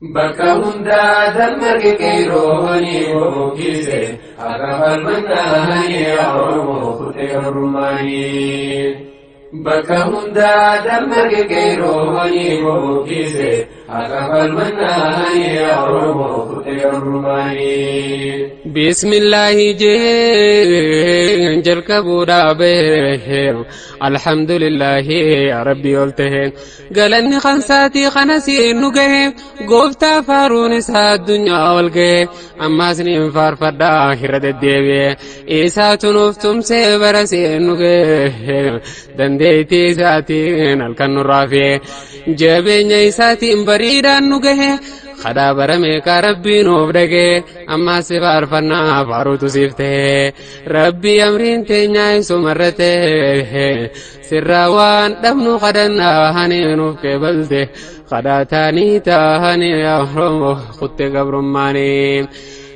Bakka hundaa dammarge qeerroowwanii bookise akka falmannaanii Oromoo kutee gabrummaanii. Bakka hundaa dammarge qeerroowwanii bookise akka falmannaanii Oromoo kutee gabrummaanii. Bismillaahi jeen jalqabuudhaa beeheeru alhamdulillahi rabbi ol taheen galanni qansaatii kanasii nu gahe gooftaa faaruun isaa addunyaa ol gahe ammaas ni faarfadhaa irra deddeebi'e isaatu nuuf tumsee barasee nu gahe dandeettii isaatiin halkan nurraa fi'e jabeenya isaatiin bariidhaan nu gahe خدا برمي كربي نوف دقي أما سفارفنا فاروتو سيفته ربي أمرين تنياي سمرته سراوان دمنو خدنا هني نوف كبلته خدا تاني تاهني يا رمو خط قبرماني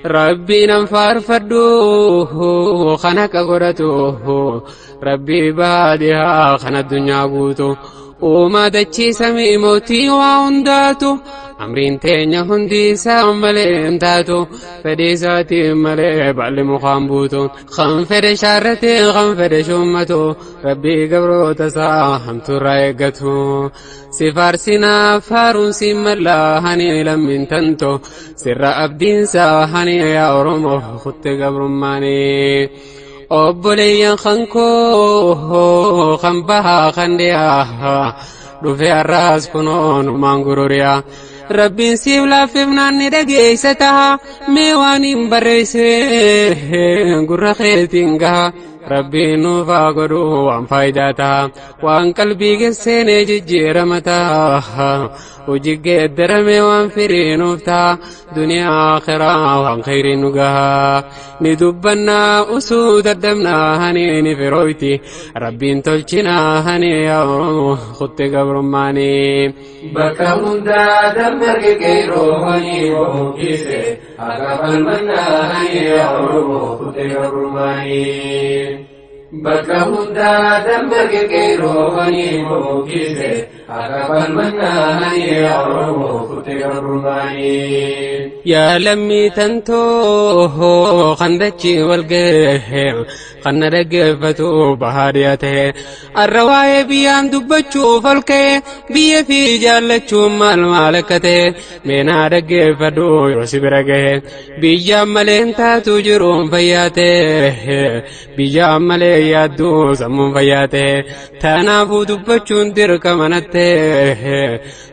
ربي ننفار فدوه خنك قرتوه ربي بادها خنا الدنيا قوتو وما دچي سمي موتي وعنداتو أمرين تينيا هندي ساملي انتاتو فديساتي ملي بعلي مخامبوتو خنفر شارتي خنفر شمتو ربي قبرو تساهم ترايقتو سفار سنا فارون سيملا هني لمن تنتو سر أبدين ساهني يا أرمو خط قبرماني أبولي خنكو خنبها خنديها رفع الراس كنون مانغوريا ربي سيب لاففنا ندقيستها ميواني مبرسي قرخيتنها ربي نوفا قدو عن فايداتها وان قلبي قسيني ججيرمتها وجيك الدرمي وان فري نوفتا دنيا آخرة وان خير نقها ندبنا أسود الدمنا هني فرويتي ربي انتلشنا هني يا خط قبرماني بكا مندا دمرك كيرو هني ومكيسي أقفل منا هني يا خط قبرماني بكا هندا دمرك كيرو هني ومكيسي أقفل منا هني يا خط قبرماني يا لمي تنتو خندتشي والقيم خنا رقفتو بهاريته الرواية بيان دبتشو فالكي بيه في جالتشو مالكته مينا رقفتو يوسف رقه بيجام ملين تاتو جروم فياته بيجام ملين يادو سمون فياته تنافو دبتشو اندرك منته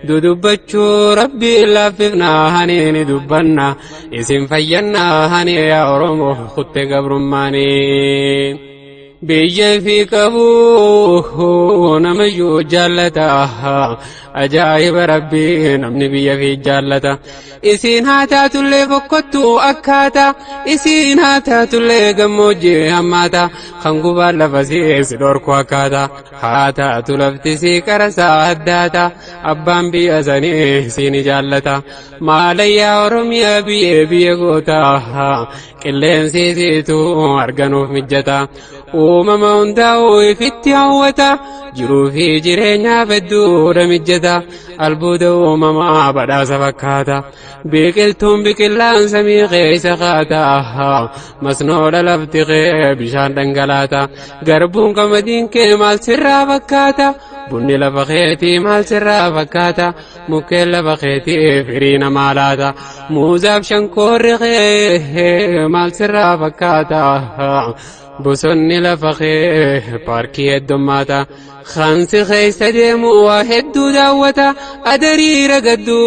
دبتشو ربي لاففنا هنين دبنا اسم فينا هني يا أرمو خط قبرماني بيجي في كبوه نمجو جالتها أجايب ربي نمني بيجي في جالتها إسين هاتات اللي فكتو أكاتا إسين هاتات اللي قموجي هماتا خنقوبا لفسيس دوركو أكاتا هاتات لفتسي كرسا هداتا أبان بيأساني سيني جالتا ما ليا ورميا بيه قوتا كلين سيسيتو أرغنو في مجتا ومما هنداو فيتي هوتا جرو في جرينيا فدور مجتا البودو ومما بدا سفكاتا بيقلتم بكلان سمي غيس خاتا مسنود لفتغي بشان دنگلاتا غربون كمدين كمال سرا فكاتا بني لفخيتي مال سرا فكاتا مكيل لفخيتي فرين مالاتا موزاب شنكور غيه مال سرا فكاتا بسني لفخيه باركي الدماتا خانسي خيس ديمو واحد داوتا أدري رقدو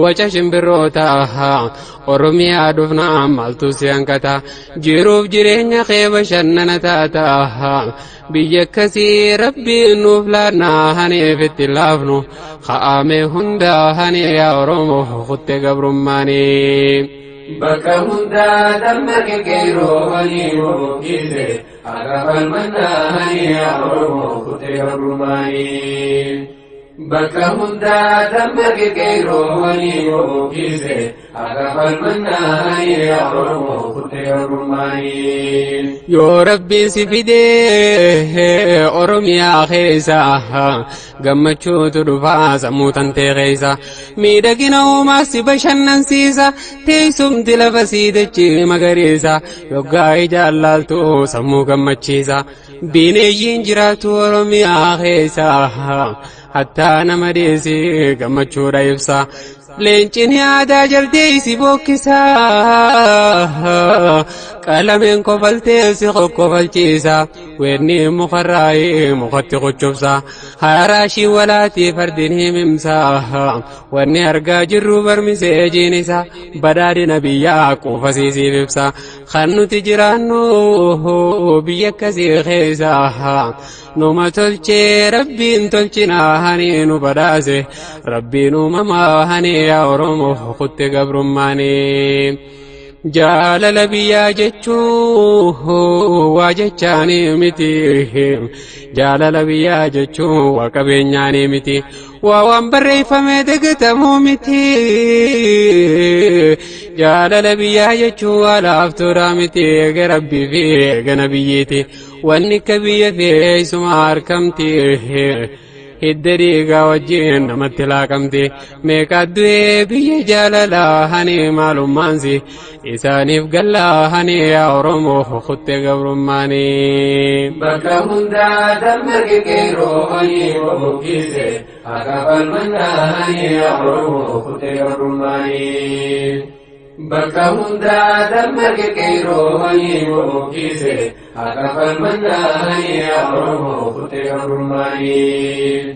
وچشم بروتا ورمي أدفنا مالتو سيانكتا جيروف جيرين خيب شننتاتا بيكسي ربي نوفلانا هني في التلافنو خامي هندا هني يا أرمو خط قبرماني بكا هندا دمك كيرو هني ومكيسي أقفل منا هني يا أرمو خط قبرماني bakka hundaa dammaqe qeerroowwanii bookise akka falmannaanii Oromoo kutte gabrummaanii. Yoo Rabbiin si fidee Oromiyaa keessa gammachuutu dhufaa sammuu tantee keessa miidhagina uumaa si bashannansiisa teessumti lafa sii dachee magariisa yoggaa ijaan laaltu sammuu gammachiisa bineeyyiin jiraatu Oromiyaa keessa hattaa nama deessi gammachuudha ibsa leencin yaadaa jaltee si bokkisa qalameen kofaltee si kokkofalchiisa wenni mukarraa'ee mukatti qochobsa haraashii walaatii fardin himimsa wanni argaa jirru barmisee jiinisa badhaadhina biyyaa quufasiisiif ibsa kan nuti jiraannu biyya akkasii keessa numa tolchee rabbiin tolchinaa hani nu badhaase rabbiin uumamaa hani yaa Oromoo kutte gabrummaanii. Jaalala biyyaa jechuun waa jechaanii miti jaalala biyyaa jechuun waa qabeenyaanii miti waa waan barreeffamee dagatamuu miti jaalala biyyaa jechuun waa laaftuudha miti eega rabbii fi eega nabiyyiiti wanni akka biyya feesuma argamti hidda dhiigaa wajjin namatti laaqamti meeqa du'ee biyya jaalalaa hani maalummaansi isaaniif gallaa hani yaa Oromoo kutte gabrummaanii. Bakka hundaa dammaqe qeerroowwanii bookise akka falmannaanii yaa Oromoo kutte gabrummaanii. Bakka hundaa dammaqe qeerroowwanii bookise akka falmannaanii yaa Oromoo kutte gabrummaanii.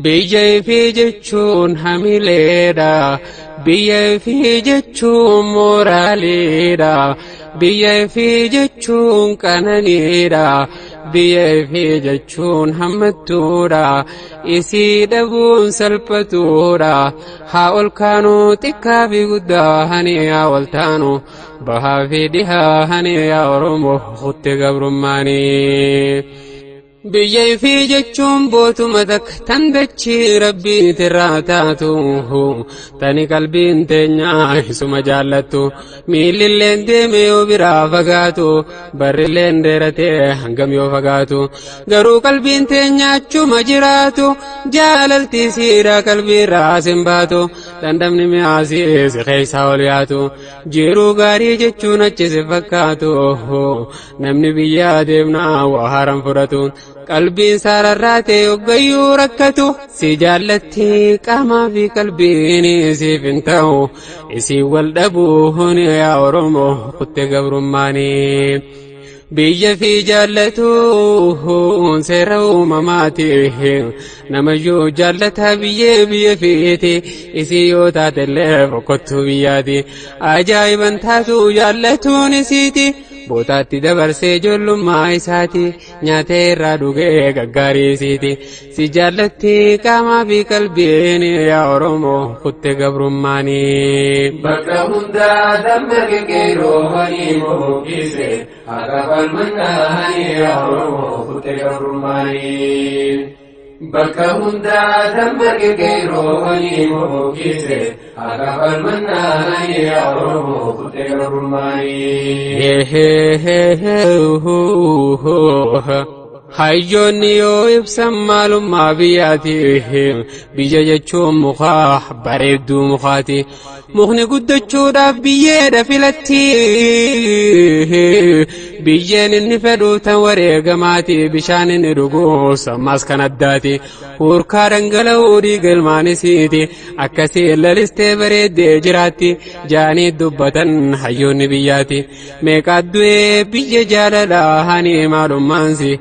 Biyya fi jechuun hamileedha biyya fi jechuun moraaliidha biyya fi jechuun qananiidha biyya fi jechuun hammattuudha isii dhabuun salphatuudha haa ol kaanuu xiqqaa fi guddaa hani haa wal taanu bahaa fi dhihaa hani yaa Oromoo kutte gabrummaanii. Biyya fi jechuun bootuma takka tan dachii rabbii tirraa taatu tani qalbiin teenyaa isuma jaallattu miillilleen deeme yoo biraa fagaatu barrilleen dheeratee hangam yoo fagaatu garuu qalbiin teenyaa achuma jiraatu jaalaltii siidhaa qalbiirraa sin baatu dandamni mi'aasii si keessaa ol yaatu jiruu gaarii jechuun achi si fakkaatu namni biyyaa deemnaa waa haaran fudhatu qalbiin saararraatee hoggayyuu rakkatu si jaallatti qaamaa fi qalbiin siif hin ta'u isii wal dhabuun yaa Oromoo kutte gabrummaanii. Biyya fi jaallatu seera uumamaati namayyuu jaallataa biyya fiiti isii yoo taatellee bokkottuu biyyaati ajaa'iban taatu jaallatuun isiiti bootaatti dabarsee ijoollummaa isaati nyaata irraa dhugee gaggaarii isiiti si jaallatti qaamaa fi qalbiin yaa Oromoo kutte gabrummaanii. Bakka hundaa dammaqe qeerroowwanii bookise akka falmannaanii yaa Oromoo kutte gabrummaanii. Bakka hundaa dammaqe qeerroowwanii bookise akka falmannaanii yaa Oromoo kutte gabrummaanii. Hayyoonni yoo ibsan maalummaa biyyaati biyya jechuun mukaa bareedduu mukaati mukni guddachuudhaaf biyyeedha filatti biyyeen inni fedhu tan wareegamaati bishaan inni dhugus ammas kan addaati hurkaa dhangala'uu dhiiga ilmaanisiiti akkasii lalistee bareeddee jiraatti jaanii dubbatan hayyoonni biyyaati meeqaa du'ee biyya jaalalaa hani maalummaansi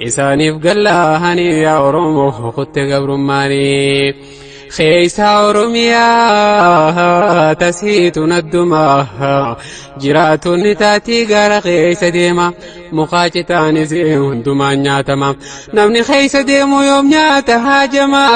isaaniif gallaa hani yaa Oromoo kutte gabrummaanii. خيسا ورميا تسيتون الدماء جراتون تاتي غار خيس ديما مخاجتان زيون دمان نياتما نمني خيس ديمو يوم نياتا هاجما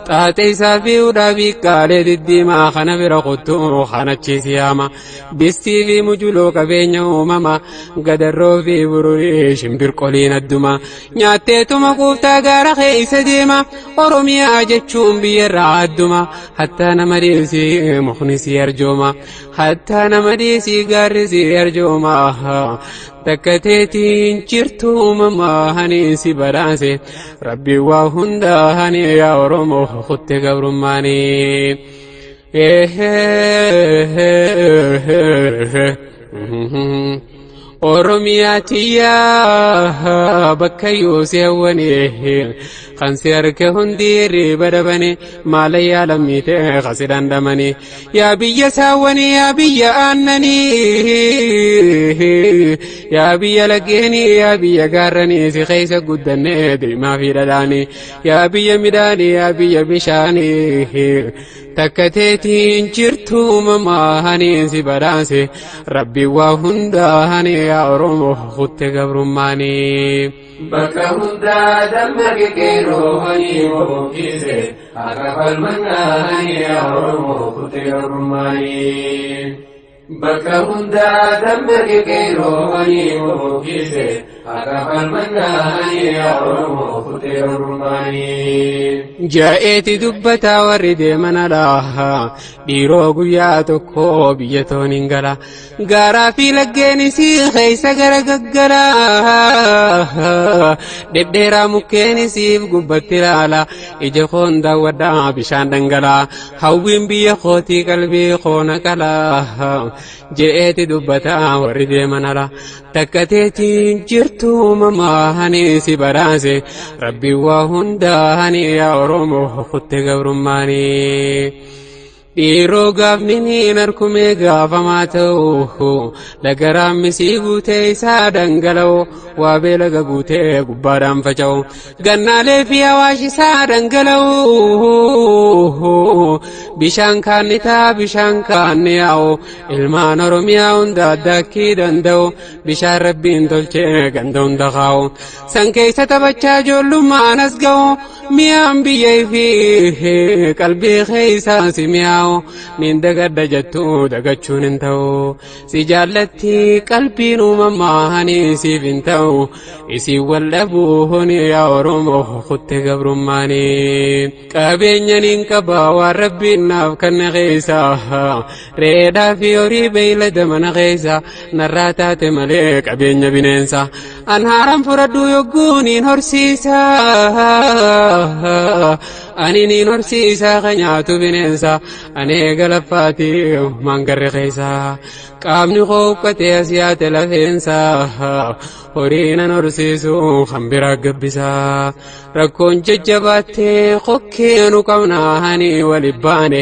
تاتي سافي ودابي كالي الدماء خانا برقوتو خانا تشيسياما بستي في مجلو كبين يومما قدرو في بروي شمبر قولين الدماء نياتيتو مقوفتا غار خيس ديما ورميا جتشون بيرا الدماء حتى نمريسي مخنسي يرجوما حتى نمريسي غارسي يرجوما تكتيتين جرتو مما هنيسي براسي ربي وهندا هني يا رمو خط قبرماني Oromiyaatiyaa bakka yoosewwanii kanseerke hundiirri badabanii maala yaalamite qasidan damanii yaa biyya saawwanii yaa biyya aannanii yaa biyya lageenii yaa biyya gaarranii si keessa guddannee deemaa fi dhadhaanii yaa biyya midhaanii yaa biyya bishaanii takkateetiin jirtu mamaahanii si badhaase rabbi waa hundaahanii yaa oromoo kutte gabrummaanii. Bakka hundaa dammaqe qeerroohanii bookise akka falmannaahanii yaa oromoo kutte gabrummaanii. Bakka hundaa dammaqe qeerroohanii bookise akka falmannaahanii yaa oromoo kutte gabrummaanii. Jaa'eeti dubbataa warri deeman alaa dhiiroo guyyaa tokko biyya tooniin gala gaaraa fi laggeenisii keessa gara gaggalaa dhedheeraa mukkeenisiif gubbatti ilaala ija koon daawwadhaa bishaan dhangalaa hawwiin biyya kootii qalbii koona qalaa je'eeti dubbataa warri deeman alaa takkateetiin jirtu mamaahanii si badhaase rabbi waa hundaahanii yaa oromoo kutte gabrummaanii. Dhiiroo gaafniniin harkumee gaafamaa ta'u lagaraan misii guutee isaa dhangala'u waa beelaga guutee gubbaadhaan faca'u gannaalee fi awaashi isaa dhangala'u bishaan kaannitaa bishaan kaanni yaa'u ilmaan oromiyaa hunda addaakkii danda'u bishaan rabbiin tolchee ganda hunda kaa'u san keessa taphachaa ijoollummaan as ga'u mi'aan biyyee fi qalbii keessaa si mi'aawu. Nin dagadda jettu dagachuun hin ta'u si jaallatti qalbiin uumamaanii siif hin ta'u isin wal dhabuun yaa oromoo kutte gabrummaanii. Qabeenyaan hin qaba waan rabbiin naaf kanna keessa reedaa fi horii beeylada mana keessa narraa taate malee qabeenya bineensa an haaraan fudhadhu yogguun hin horsiisa ani niin horsiisa kan nyaatu bineensa ani galaffaati mangarre keessa qaamni koo uqqatee as yaate lafeensa horii nan horsiisu kan biraa gabbisa rakkoon jajjabaattee kokkeenu qabnaa hani walib baane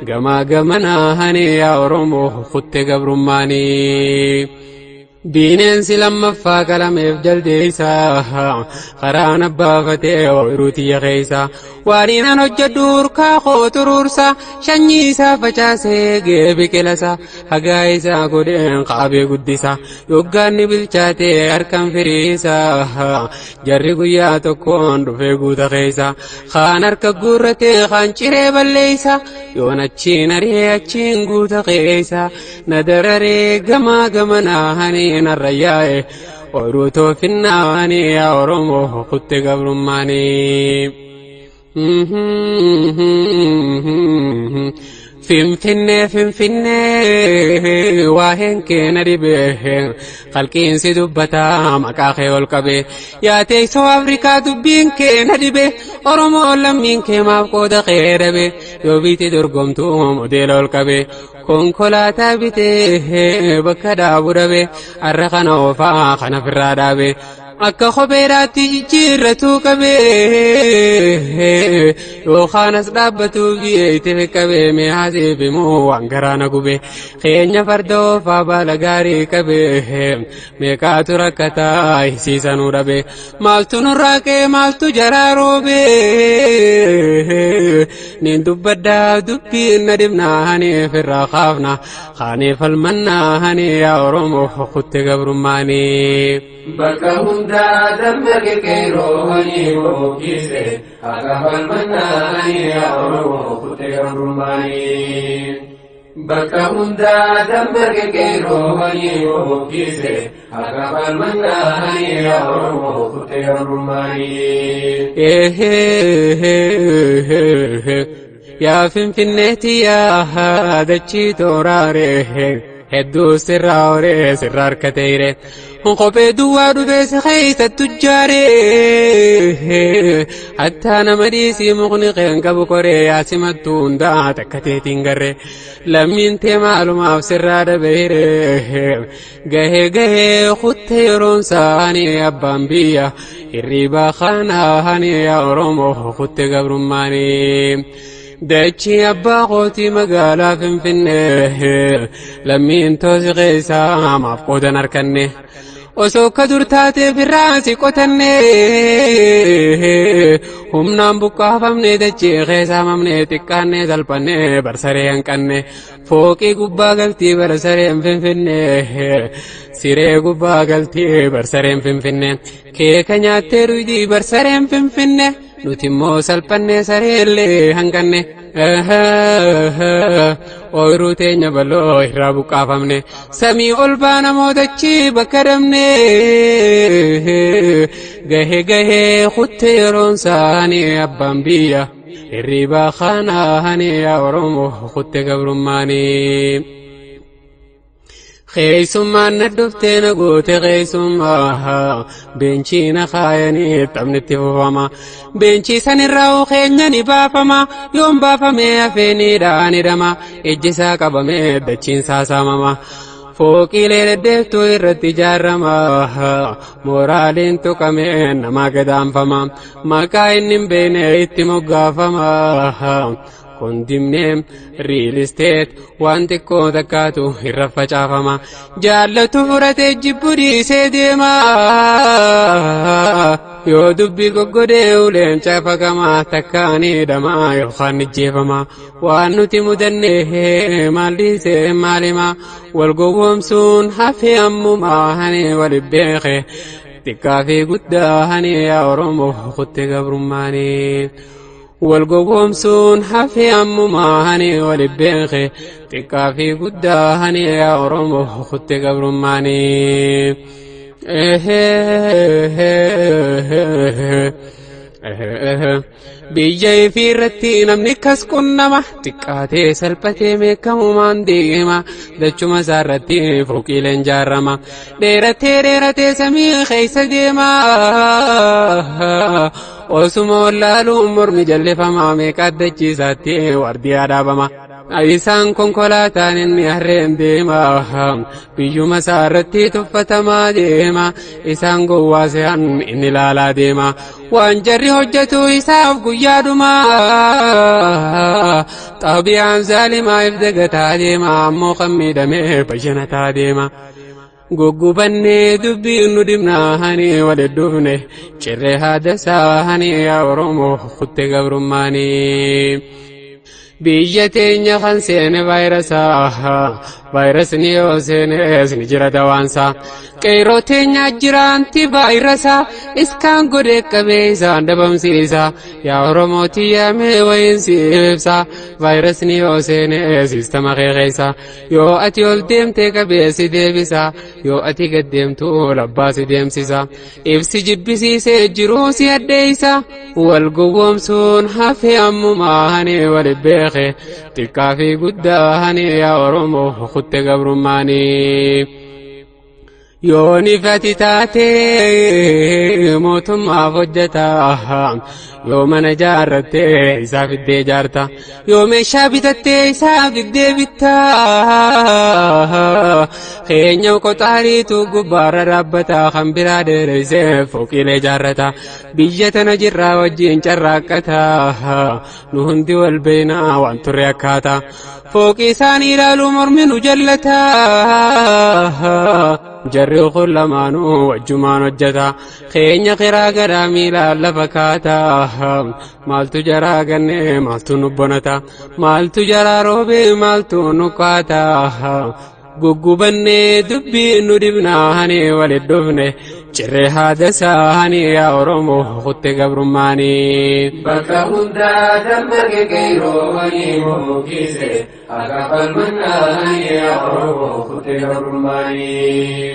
gamaa gamanaa hani yaa oromoo kutte gabrummaanii. Bineensi lammaffaa qalameef jaldeessa karaan abbaafatee ooyiruu tiyya keessa waaniin an hojjedhu urkaa koo turuursa shanyii isaa facaasee gee biqilasa hagaa isaa godheen qaabee guddisa yoggaanni bilchaatee harkaan firiisa jarri guyyaa tokkoon dhufee guuta keessa kaan harka guurratee kaan ciree balleeysa yoon achiin aree achiin guuta keessa na dararee gamaa gamanaa hani narrayae oruto finnaani ya oromo kutte gabrummaanii. Finfinne waa'een keena dhibee qalqiinsi dubbataa maqaa kee ol qabee yaa teessoo Afrikaa dubbiin keena dhibee Oromoo lammiin kee maaf qooda kee dhabe yoo biitti dorgomtu modeela ol qabee konkolaataa bitee bakka dhaabu dhabe har'a kana oofaa kana firraa dhaabe akka kopheedhaatti jijjiirratuu qabee yookaan as dhaabbatuu biyyeetti qabee mi'aasee bimuu waan garaana gubee keenya fardoofa baala gaarii qabee meeqaatu rakkataa isiisanuu dhabee maaltu nurraa qee maaltu jaraa roobee niin dubbaddaa dubbiin na dhibnaa haniif irraa kaafna kaaniif falmannaa hanii yaa Oromoo kutte gabrummaanii. Bakka hundaa dammaqe qeerroo hanii bookise akka falmannaa hanii yaa Oromoo kutte gabrummaanii. Bakka hundaa dammaqe qeerroo hanii bookise akka falmannaa hanii yaa Oromoo kutte gabrummaanii. Yaa Finfinneetti yaa dachii tooraaree hedduu sirraa horee sirraa harkateere kophee duwwaa dhufee si keessattu jaaree hattaa nama dhiisii mukni qeen qabu koree yaasimattuu hundaa takka teetiin garree lammiin tee maalumaaf sirraa dhabeere gahee gahee kutte yeroon saanii abbaan biyya hirriibaa kanaa yaa Oromoo kutte gabrummaanii. Dachii abbaa kootii magaalaa Finfinnee lammiin toosi keessaa maaf qoodan harkanne osoo akka dur taateef irraa si qotanne humnaan buqqaafamne dachii keessaa mamne xiqqaanne salphanne barsaree hanqanne fooqii gubbaa galtii barsareen Finfinne siree gubbaa galtii barsareen Finfinne keeka nyaattee dhugdii barsareen Finfinne nuti immoo salphanne sareellee hanqanne ooyiruu teenya bal'oo irraa buqqaafamne samii ol baana moodachii bakka dhabne gahee gahee kutte yeroon saanii abbaan biyya hirriibaa kanaa yaa Oromoo kutte gabrummaanii. Keessummaan na dhuftee na goote keessummaa beenchii na kaayanii taphnitti fufama beenchii sanirraa keenya ni baafama yoon baafamee hafeenidhaan hidhama ejjisaa qabamee dachiin saasamama fooqiilee deddeeftuu irratti ijaarama mooraaliin tuqamee namaa gadaanfama maqaa inni hin beekne itti moggaafama. Kondimneem real estate waan xiqqoo takkaatu irra facaafama jaallatu fudhatee jibbu dhiisee deema yoo dubbii goggodee uleen caafakama takkaanii hidhama yookaan ijjeefama waan nuti mudannee maal dhiisee maalima wal gowwoomsuun hafee ammumaa hani waliin beeke xiqqaa fi guddaa hani yaa Oromoo kutte gabrummaanii. والقومسون حفي أمماني ولبيخي تكافي قداهني يا أرمو خدت قبرماني بيجي في رتي نمني كسكن ما تكاتي سلبتي ميكمومان ديما دچو مسارتي فوقي لنجارما ديرتي سمي خيس ديما osuma wallaalu mormi jalleeffama meeqaat dachiisaatti wardii adaabama isaan konkolaataan inni harreen deema biyyuma isaarratti tuffatamaa deema isaan gowwaasehan inni ilaalaa deema waan jarri hojjetu isaaf guyyaadhuma xaabiyaan zaalimaa if dagataa deema ammoo kan miidhamee bashanataa deema. Guggubanne dubbiin nu dhibnaa hani waliddufne cirree haadasaa hani yaa Oromoo kutte gabrummaanii. Biyya teenya kan seene vaayirasni yoo seenes ni jira dawaansaa qeerroo teenya jiraanti vaayirasaa iskaan godhee qabee isaan dhabamsiisa yaa Oromooti yaamee wayiinsi ibsa vaayirasni yoo seenes sistama keessa yoo ati ol deemtee qabeessi deebisa yoo ati gad deemtu labbaasi deemsisa ibsi jibbisiisee jiruu si addeeysa wal gowwoomsuun hafee ammumaa hani waliin beeke xiqqaa fi guddaa hani yaa Oromoo kutte gabrummaanii. Yooni fati taatee mootummaaf hojjetaa yoo mana jaarrattee isaa fiddee jaarta yoo meeshaa bitattee isaa fiddee bittaa keenya qoxaariitu gubbaarra dhaabbata kan biraa dheereyse fooqiilee jaarrata biyya tana jirraa wajjiin carraaqqata nu hundi wal beeynaa waan turre akkaata fooqii isaanii ilaaluu mormi nu jallata jarri kun lamaanuu wajjumaan hojjeta keenya qiraa garaa miilaan lafa kaata maaltu jaraa ganne maaltu nu bonata maaltu jaraa roobe maaltu nu kaata guggubanne dubbii nu dhibnaa hani walit dhufne cirree haada saani yaa Oromoo kutte gabrummaanii bakka hundaa dammaqe qeerroowwanii muukise akka falmannaani yaa Oromoo kutte gabrummaanii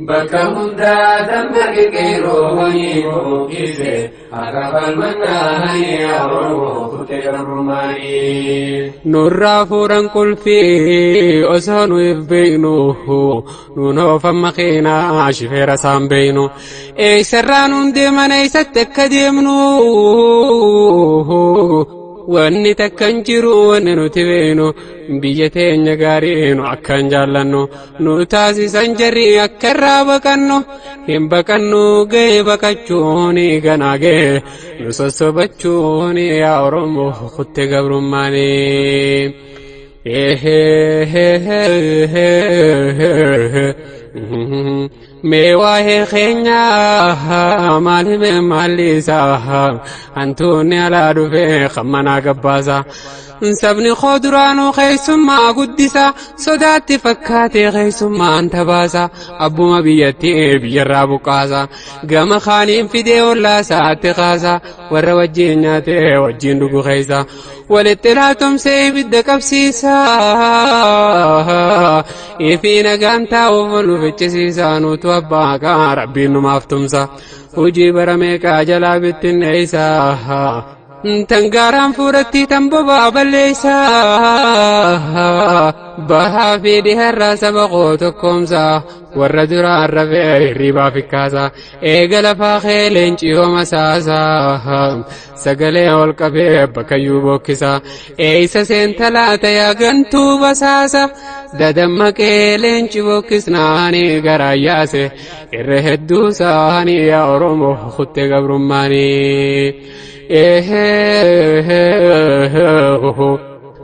bakka hundaa dammaqe qeerroowwanii muukise akka falmannaani yaa Oromoo kutte gabrummaanii nurraa fuudhan qulfii osoo nu if beeynu nuun oofamma keenaa shifeera isaan beeynu eeysarraa nuun deeman eeysatti akka deemnu wanni takkan jiru wanni nuti beeynu biyya teenya gaarii nu akkan jaallannu nu taasisan jarri akka irraa baqannu hin baqannu ga'e baqachuuni ganaa ga'e nu sossobachuuni yaa Oromoo kutte gabrummaanii mee waa'ee keenyaa maalime maalliisa hantuunni alaa dhufee kan manaa gabbaasa sabni koo duraanuu keessummaa guddisa sodaatti fakkaatee keessummaan tabaasa abbuma biyyattii biyyarraa buqqaasa gama kaaniin fidee ollaasaatti kaasa warra wajjiin nyaatee wajjiin dhugu keessa walitti laatumsee ibidda qabsiisa ifii nagaan taa'uuf nu ficcisiisa nutu abbaa kaa rabbiin numaaf tumsa hujii bara meeqaa jalaa bittinneeysa tangaaraan fuudhatti tan bobaa balleeysa bahaa fi dhiharraa saba koo tokkoomsa warra duraan rafee hirribaa fikkaasa eega lafaa kee leenciyoo masaasa sagalee ol qabee bakkayyuu bokkisa eeysa seenta laata yaa gantuu basaasa dadammaqee leenci bokkisnaanii garaa yaase irra hedduu isaanii yaa Oromoo kutte gabrummaanii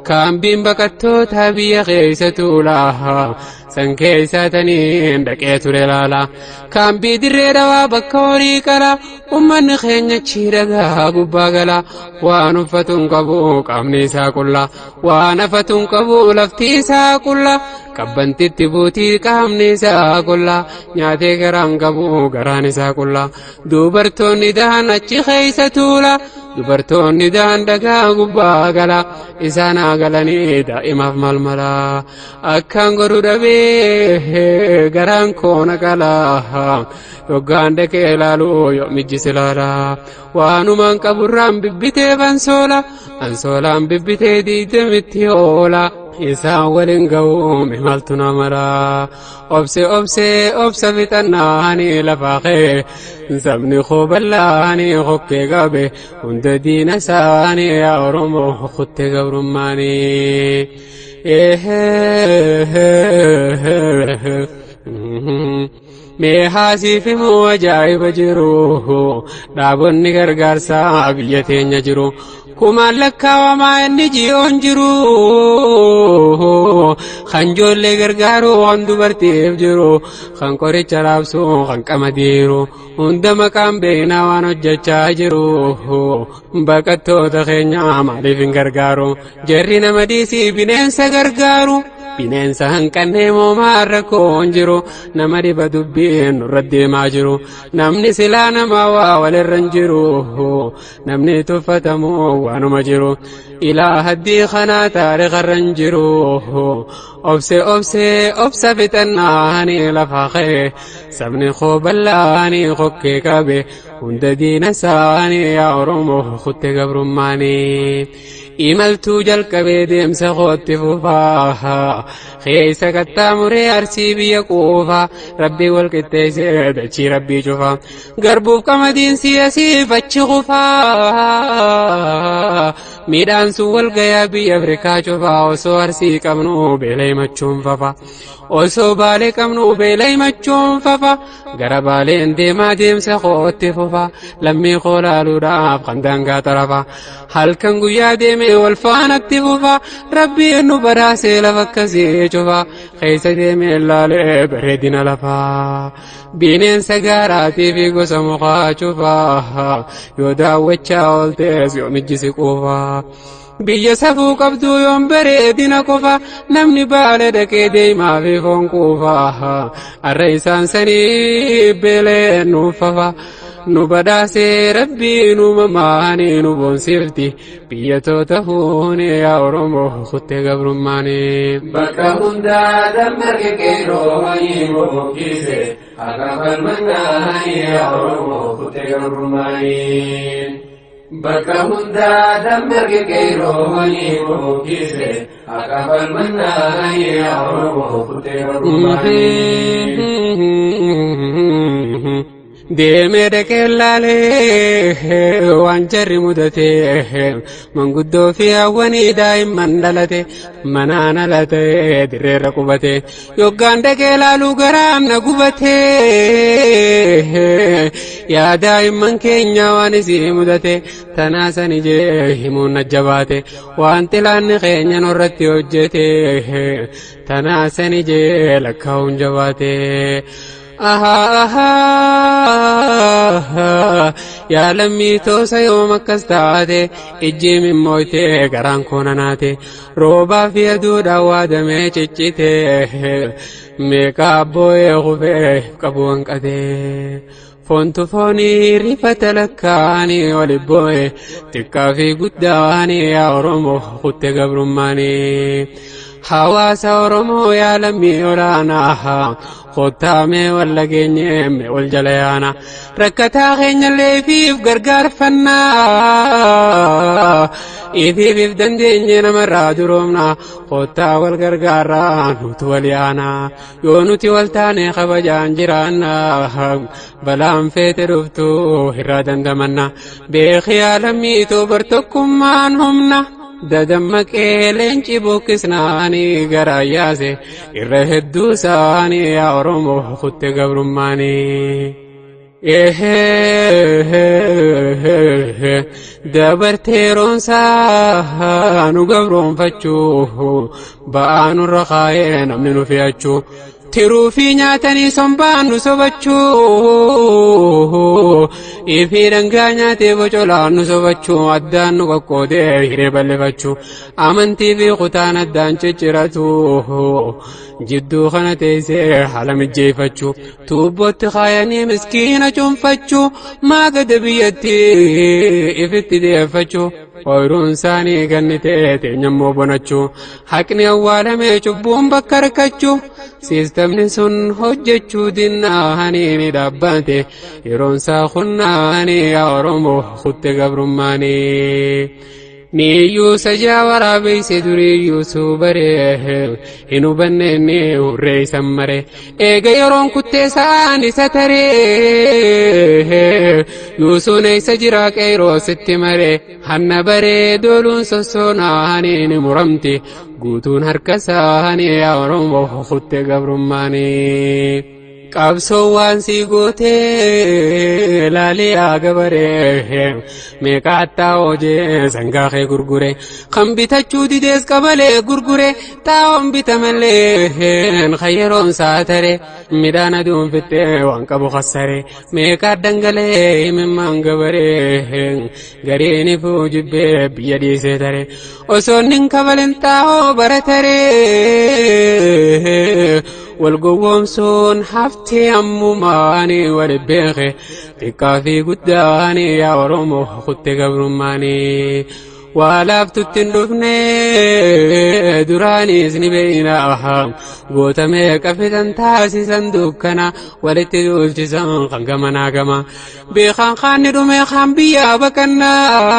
kaambiin baqattoota biyya keessa tuulaa san keessatanii dhaqee ture laala kaambii dirree dhawaa bakka horii qala ummanni keenya chiidhagaa gubbaa gala waan uffatuun qabu qaamni isaa qulla waan afatuun qabu lafti isaa qulla qabbantitti buutii qaamni isaa qulla nyaatee garaan qabu garaan isaa qulla dubartoonni daan achi keessa tuula dubartoonni daan dhagaa gubbaa gala isaan galanii daa'imaaf malmala akkaan godhu dhabee garaan koona qala yoggaan dhaqee ilaaluu yoo mijjisi laala waanumaan qaburraan bibbitee ansoolaan bibbitee diidamitti oola isaan waliin ga'uu maaltu namara obsa fixannaanii lafaa kee sabni koo bal'aanii hokkee qabe hunda diina isaanii yaa Oromoo kutte gabrummaanii mee haasiif immoo ajaa'iba jiru dhaabonni gargaarsaa biyya teenya jiru kumaan lakkaawamaa inni ji'oon jiru kan ijoollee gargaaru kan dubartiif jiru kan qoricha raabsu kan qamadiiru hunda maqaan beeknaa waan hojjechaa jiru baqattoota keenya maaliif hin gargaaru jarri nama dhiisii bineensa gargaaru bineensa hanqannee moomaa rakkoon jiru nama dhiba dubbiin nurra deemaa jiru namni silaa nama waa walirra hin jiru namni tuffatamu waanuma jiru ilaa haddii kanaa taarikarra hin jiru obsa fixannaanii lafaa kee sabni koo bal'aanii hokkee qabe hunda diina isaanii yaa Oromoo kutte gabrummaanii imaltuu jalqabee deemsa kootti fufaa keessa qaxxaamuree arsii biyya quufaa rabbii wal qixxeessee dachii rabbii cufaa garbuuf qamadiin siyasiif achi qufaa midhaan sun wal gayaa biyya Afrikaa cufaa osoo arsii qabnu beelay machuun fafa osoo baalee qabnu beelay machuun fafa gara baaleen deemaa deemsa kootti fufa lammii koo laaluudhaaf kan daangaa tarafa halkan guyyaa deemee wal faanatti fufa rabbiin nu badhaasee lafa akkasii cufa keessa deemee laalee bareedina lafaa bineensa gaaraatii fi gosa mukaa cufa yoo daawwachaa ooltees yoo mijjisi quufa biyya safuu qabdu yoon bareedina qofa namni baala dhaqee deemaa fi foon quufa arra isaan sanii beelee nuufafa nu badhaasee rabbii nu mamaanii nu boonsifti biyya toota fuune yaa Oromoo kuttee gabrummaanii bakka hundaa dammarge qeerroo wayii bookise akka falmannaanii yaa Oromoo kuttee gabrummaanii bakka hundaa dammarge qeerroo wayii bookise akka falmannaanii yaa Oromoo kuttee gabrummaanii deemee dhaqee laalee waan jarri mudate manguddoo fi hawwanii daa'imman dhalate manaan alate dirreerra qubate yoggaan dhaqee laaluu garaan na gubate yaa daa'imman keenya waan isii mudate tanaasan ijee himuun najjabaate waan xilaanni keenya nurratti hojjete tanaasan ijee lakkaa'uun jabaate yaa lammii toosa yoom akkas taate ijji mimmooyte garaan koona naate roobaa fi aduudhaan waadamee ciccite meeqa abbooyee kufee qabu hanqate foontu foonii rifata lakkaanii wali boo'e xiqqaa fi guddaanii yaa Oromoo kuttee gabrummaanii hawaasa Oromoo yaa lammii olaanaa kottaamee walla geenyeemme wal jala yaana rakkataa keenyallee ifiif gargaarfannaa ifiif dandeenye namarraa duroomna kottaa wal gargaarraa nutu wal yaana yoo nuti wal taane kabajaan jiraanna balaan feete dhuftu irraa dandamanna beeki yaa lammii too bartokkummaan humna dadammaqee leenci buqqisnaanii garaa yaase irra hedduu isaanii yaa Oromoo kuttee gabrummaanii dabartee roonsaa nu gabroonfachuu ba'aa nurra kaayee namni nu fe'achuu tiruu fi nyaatanii sombaan nu sobachuu ifi dhangaa nyaatee bocolaan nu sobachuu addaan nu qoqqoodee hiree bal'ifachuu amantii fi kutaan addaan cicciratu jidduu kana teessee haala mijjeeffachuu tuubbootti kaayanii miskiina cuunfachuu maagada biyyatti ifitti deeffachuu ooyiruun isaanii gannitee teenyammoo bonachuu haqni awwaalamee cubbuun bakka harkachuu siistamni sun hojjechuu dinnaanii ni dhaabbate yeroon isaa kunnaanii yaa Oromoo kuttee gabrummaanii niyyuu sajaa waraabeyse duriyyuu suubaree hin hubanneenni hurree isan mare eega yeroon kuttee sa'aan isa taree yuusuun eessa jiraa qeyroo sitti mare hanna baree dooluun sossoonaanii ni muramti guutuun harka isaanii yaa Oromoo kuttee gabrummaanii qabsoo waan sii gootee laalee agabaree meeqa hattaa hojee sangaa kee gurgure kan bitachuu didees qabalee gurgure xaa'oon bitamallee kan yeroon saatare midhaan aduun fittee waan qabu kassare meeqa dangalee himimmaan gabaree gariin ifuu jibbee biyya dhiisee tare osoon hin kabalin xaa'oo barataree والقوامسون حفتي أموماني والبيخي تكافي قداني يا ورمو خدت قبرماني walaaf tuttin dhufne duraanis ni beeyna goota meeqa fidan taasisan dukkana walitti duulchisan kan gamanaa gama beekan kaanni dhume kan biyyaa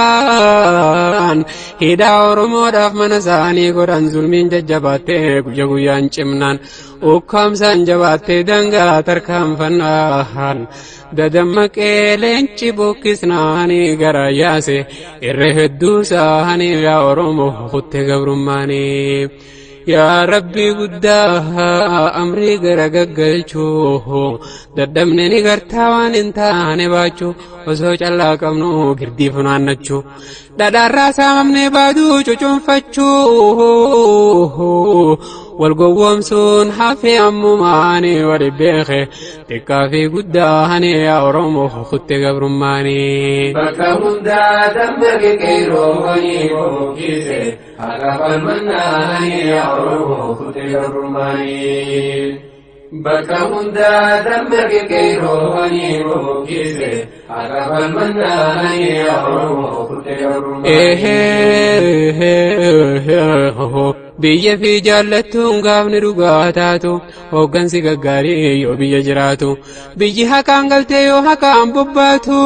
bakannaan hidhaa Oromoodhaaf mana isaanii godhan zulmiin jajjabaattee guyya guyyaan cimnaan ukkaamsaan jabaattee dangaa tarkaanfannaan dadammaqee leenci bukkisnaanii gara yaase irree hedduu isaanii yaa Oromoo kutte gabrummaanii. yaa Rabbi guddaa amrii gara gaggalchuu dadhabne ni gartaa waan hin taane baachuu osoo callaa qabnu girdii funaannachuu dhadhaarraa saamamnee baaduu cucunfachuu wal gowwoomsuun hafee ammumaanii wali beeke xiqqaa fi guddaanii yaa Oromoo kutte gabrummaanii. Bakka hundaa dammaqe qeerroowwanii bookise haqa falmannaanii yaa Oromoo kutte gabrummaanii. Bakka hundaa dammaqe qeerroowwanii bookise haqa falmannaanii yaa Oromoo kutte gabrummaanii. biyya fi jaallattuun gaafni dhugaa taatu hooggansi gaggaarii yoo biyya jiraatu biyyi haqaan galtee yoo haqaan bobbaatu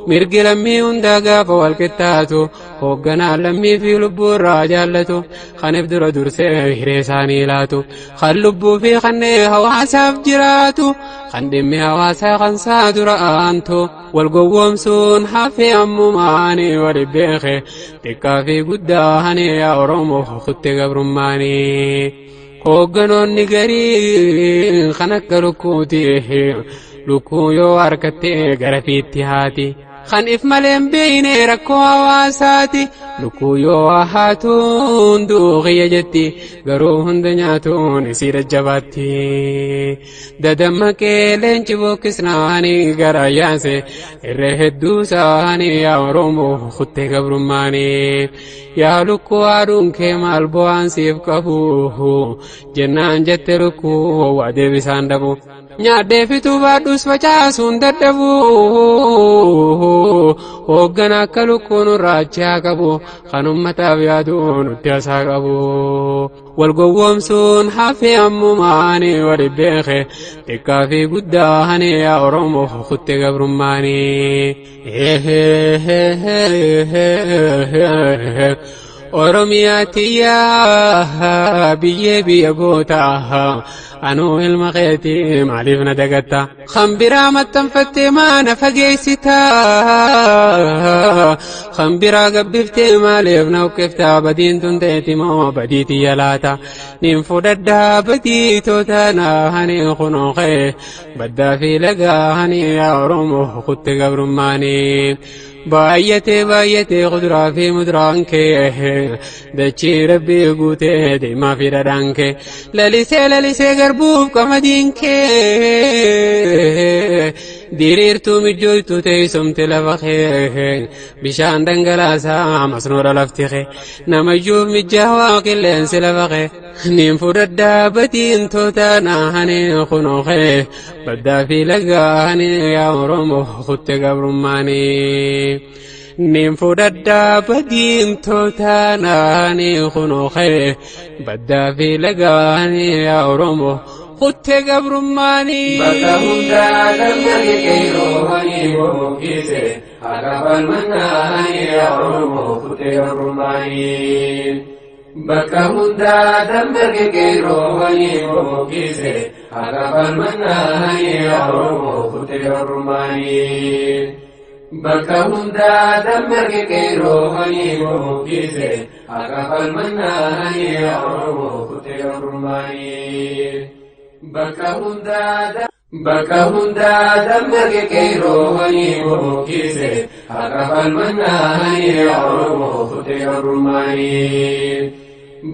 mirgi lammii hundaa gaafa wal qixxaatu hoogganaan lammii fi lubbuu irraa jaallatu kaniif dura dursee hiree isaanii laatu kan lubbuu fi kanneen hawaasaaf jiraatu kan dhimmi hawaasaa kan saa dura aantu wal gowwoomsuun hafee ammumaanii wali beeke xiqqaa fi guddaanii yaa Oromoo kutte gabrummaanii. Hoogganoonni garii kan akka lukkuuti lukkuu yoo harkattee gara fiitti haati kan if malee hin beeyne rakkoo hawaasaati lukkuu yoo haatuun duuqiyya jetti garuu hunda nyaatuun isii jajjabaatti dadammaqee leenci bukkisnaanii gara yaase irree hedduu isaanii yaa Oromoo kutte gabrummaanii. yaa lukkuu haaduun kee maal bu'aan siif qabu jennaan jette lukkuu waa deebisaan dhabu nyaadhee fituu baadhuus facaasuun dadhabu hooggan akka lukkuun irraachaa qabu kan ummataaf yaadu nutti hasaa qabu wal gowwoomsuun hafee ammumaanii wali beeke xiqqaa fi guddaanii yaa Oromoo kutte gabrummaanii. Oromiyaa tiyyaa biyyee biyya gootaa anuu ilma keetii maaliif na dagatta kan biraa maxxanfattee maana fageessitaa kan biraa gabbiftee maaliif na uqqiftaa badiin tun ta'eeti moo badii tiyya laata nin fudhadhaa badii tootanaa kunoo kee baddaa fi lagaa yaa Oromoo kutte gabrummaanii. baay'atee kuduraa fi muduraan kee dachii rabbii guutee deemaa fi dhadhaan kee lalisee garbuuf qamadiin kee diriirtuu mijjooytu teessumte lafa kee bishaan dhangalaasaa masnoora lafti kee namayyuuf mijjaawaa qilleensi lafa kee nin fudhadhaa badiin tootanaa kunoo kee baddaa fi lagaa yaa Oromoo kutte gabrummaanii. nin fudhadhaa badiin tootanaa kunoo kee baddaa fi lagaa yaa Oromoo kutte gabrummaanii. Bakka hundaa dammaqe qeerroowwanii bookise haqa falmannaanii yaa Oromoo kutte gabrummaanii. Bakka hundaa dammaqe qeerroowwanii bookise haqa falmannaanii yaa Oromoo kutte gabrummaanii. Bakka hundaa dammaqe qeerroowwanii bookise haqa falmannaanii yaa Oromoo kutte gabrummaanii. Bakka hundaa dammaqe qeerroowwanii bookise haqa falmannaanii yaa Oromoo kutte gabrummaanii.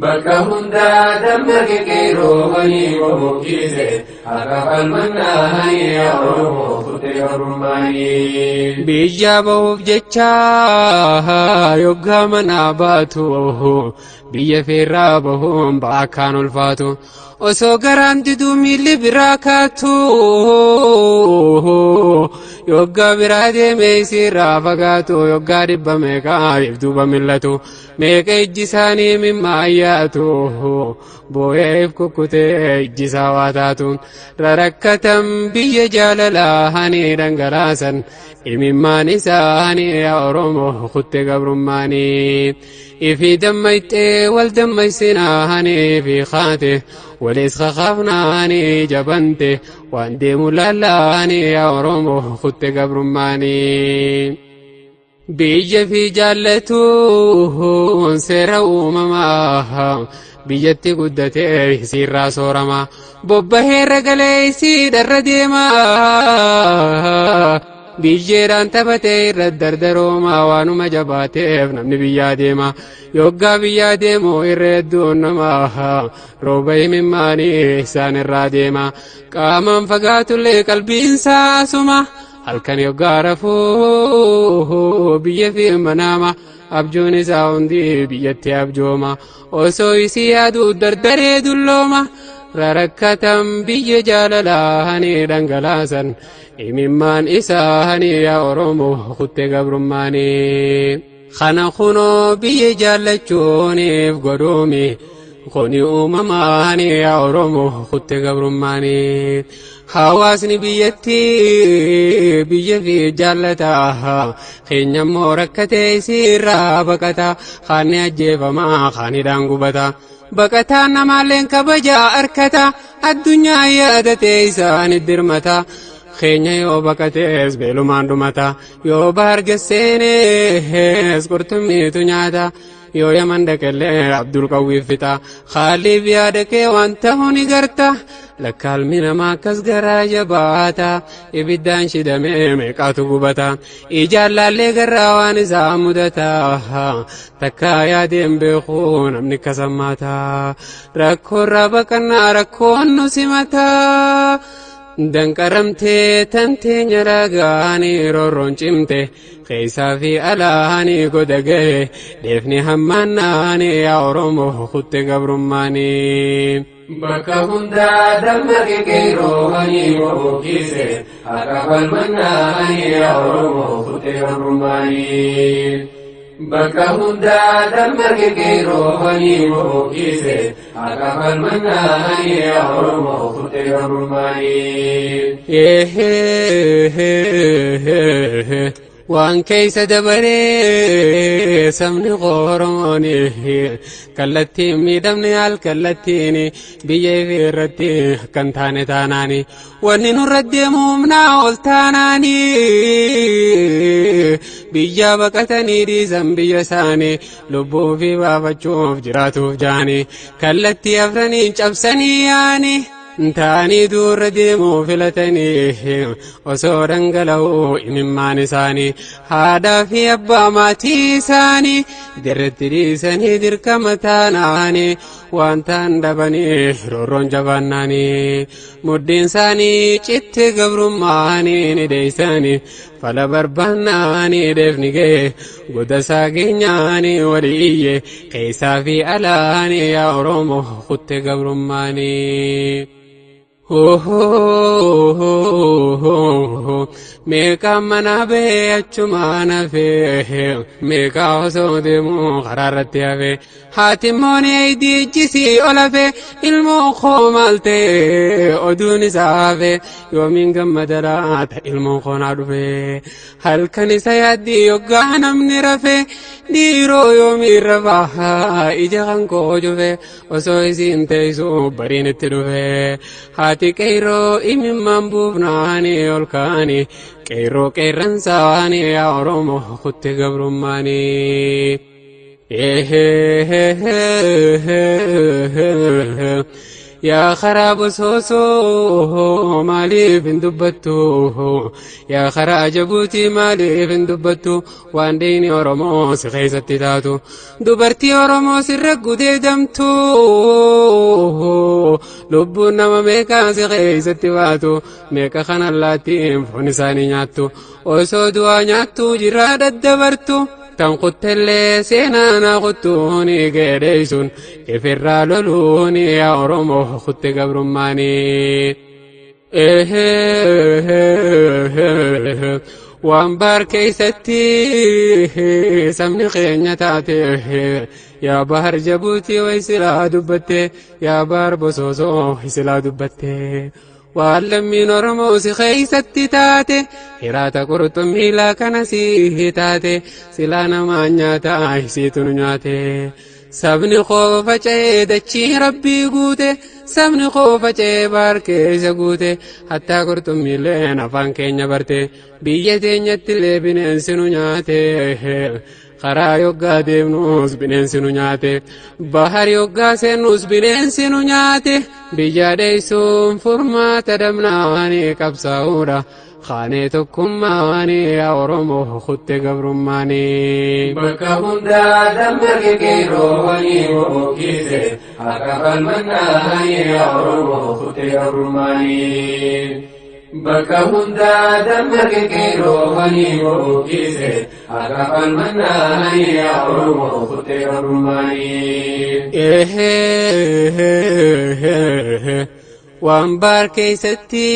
Bakka hundaa dammaqe qeerroowwanii bookise haqa falmannaanii yaa Oromoo kutte gabrummaanii. biyya bahuuf jecha yoggaa manaa baatu biyya feerraa bahuun baakkaan ulfaatu osoo garaan diduu miilli biraa kaatu yoggaa biraa deemee isiirraa fagaatu yoggaa dhibba meeqaa ifduuba millatu meeqa ijji isaanii mimmaayyaatu boo'eef kukkutee ijji isaa waa taatu rarakkatan biyya jaalalaa dhangalaasan imimmaan isaanii yaa Oromoo kutte gabrummaanii. إفي دميت والدميسناني في خاته وليس خافناني جبنته واندي ملالاني يا أورمو خدت قبر ماني بيجي في جالته سيرو مماها بيجتي قدتي سيرا سورما بوبه رجلي سيدر ديما بيجيران تبتي ردردرو ما وانو مجباتي نمني بيا ديما يوغا بيا ديمو يردون نماها روبي مماني إحسان الراديما قاما فقاتو لي قلبي إنساسما هل كان يوغا رفوه بيا في مناما أبجوني ساوندي بيتي أبجوما وسوي سيادو دردري دلوما رركتم بيا جاللاني دنگلاسن إممان إساني يا أورمو خدت قبرماني خانا خونو بيا جالچوني فقدومي خوني أمماني يا أورمو خدت قبرماني حواسني بيتي بيا في جالتاها خينيا موركتي سيرا بكتا خاني أجيب ما خاني دانقبتا بكتا نمالين كبجا أركتا الدنيا يادتي إسان الدرمتا خينيا يو بكتيس بيلو ماندومتا يو بارجسينيس قرطمي تنياتا يو يمن دكالي عبد القوي فتا خالي بيادك وانتهوني قرتا لكال من ما كسغرا جباتا إبدان شدمي ميقاتو قبتا إجالا لغراوان زامدتا تكايا دين بيخون امني كسماتا ركو ربكنا ركو النسمتا دنكرمتي تنتي نراغاني رورون چمتي خيسا في ألاني قدقه دفني هماناني يا أورمو خدت قبرماني بكا هندا دمك كيرواني وكيسي أقبل مناني يا أورمو خدت قبرماني بكا هندا دمك كيرواني وكيسي أقبل مناني يا أورمو خدت قبرماني وان كيس دبري سمني غوروني كالتي ميدمني الكالتيني بيجي في الردي كنتاني تاناني واني نردي ممنا والتاناني بيجا بكتني دي زنبي ساني لبو في بابا تشوف جراتو جاني كالتي أفرني جبسني يعني انتاني دور ديمو فلتني وصورن قلو إممان ساني هذا في أبا ماتي ساني درت ريساني در كمتاناني وانتان دبني رورون جباناني مدين ساني چت قبرماني نديساني فلا برباناني دفني قد ساقيناني وليه قيسا في ألاني يا أورمو خدت قبرماني ميكا منابي أجمانا فيه ميكا وصودمو خرارتي أفي حاتموني ايدي جسي أولفي الموخو مالتي أدوني سافي يومين قمدرات الموخو نعرفي هل كان سيادي يقانا من رفي ديرو يومي رفاها إجغان كوجوفي وصويسين تيسو برين التلوفي هاتي كيرو إمم بوفناني والكاني كيرو كيرنساني يا أورمو خدت قبرماني يا خراب سوسو مالي بن دبتو يا خرا جبوتي مالي بن دبتو وانديني أورمو سخيستي تاتو دبرتي أورمو سرقو دي دمتو لبو نما ميكا سخيستي واتو ميكا خنالاتي فنساني نياتو وسو دوا نياتو جراد الدبرتو تنقط اللي سينانا قطوني قيديسون كفر لولوني يا أورمو خدت قبرماني وانبار كيستي سمني خينيا تاتي يا بحر جبوتي ويسلا دبتي يا بار بسوسو يسلا دبتي واللمين ورموس خيست تاتي هراتا قرطمي لا كنسي تاتي سلانا ما نياتا سيتون نياتي sabni qofa dachii rabbii guute sabni qofa baar keessa guute hattaa qurxummiilleen afaan keenya barte biyya teenyattillee bineensi nu nyaate karaa yoggaa deemnus bineensi nu nyaate bahar yoggaa seennus bineensi nu nyaate biyya dheessuun furmaata dabnaanii qabsaa'uudha خانه تكماني يا ورمو خدت قبرماني بكهندا دمك كيرواني وكيسي أكف المناني يا ورمو خدت قبرماني بكهندا دمك كيرواني وكيسي أكف المناني يا ورمو خدت قبرماني waan baar keessatti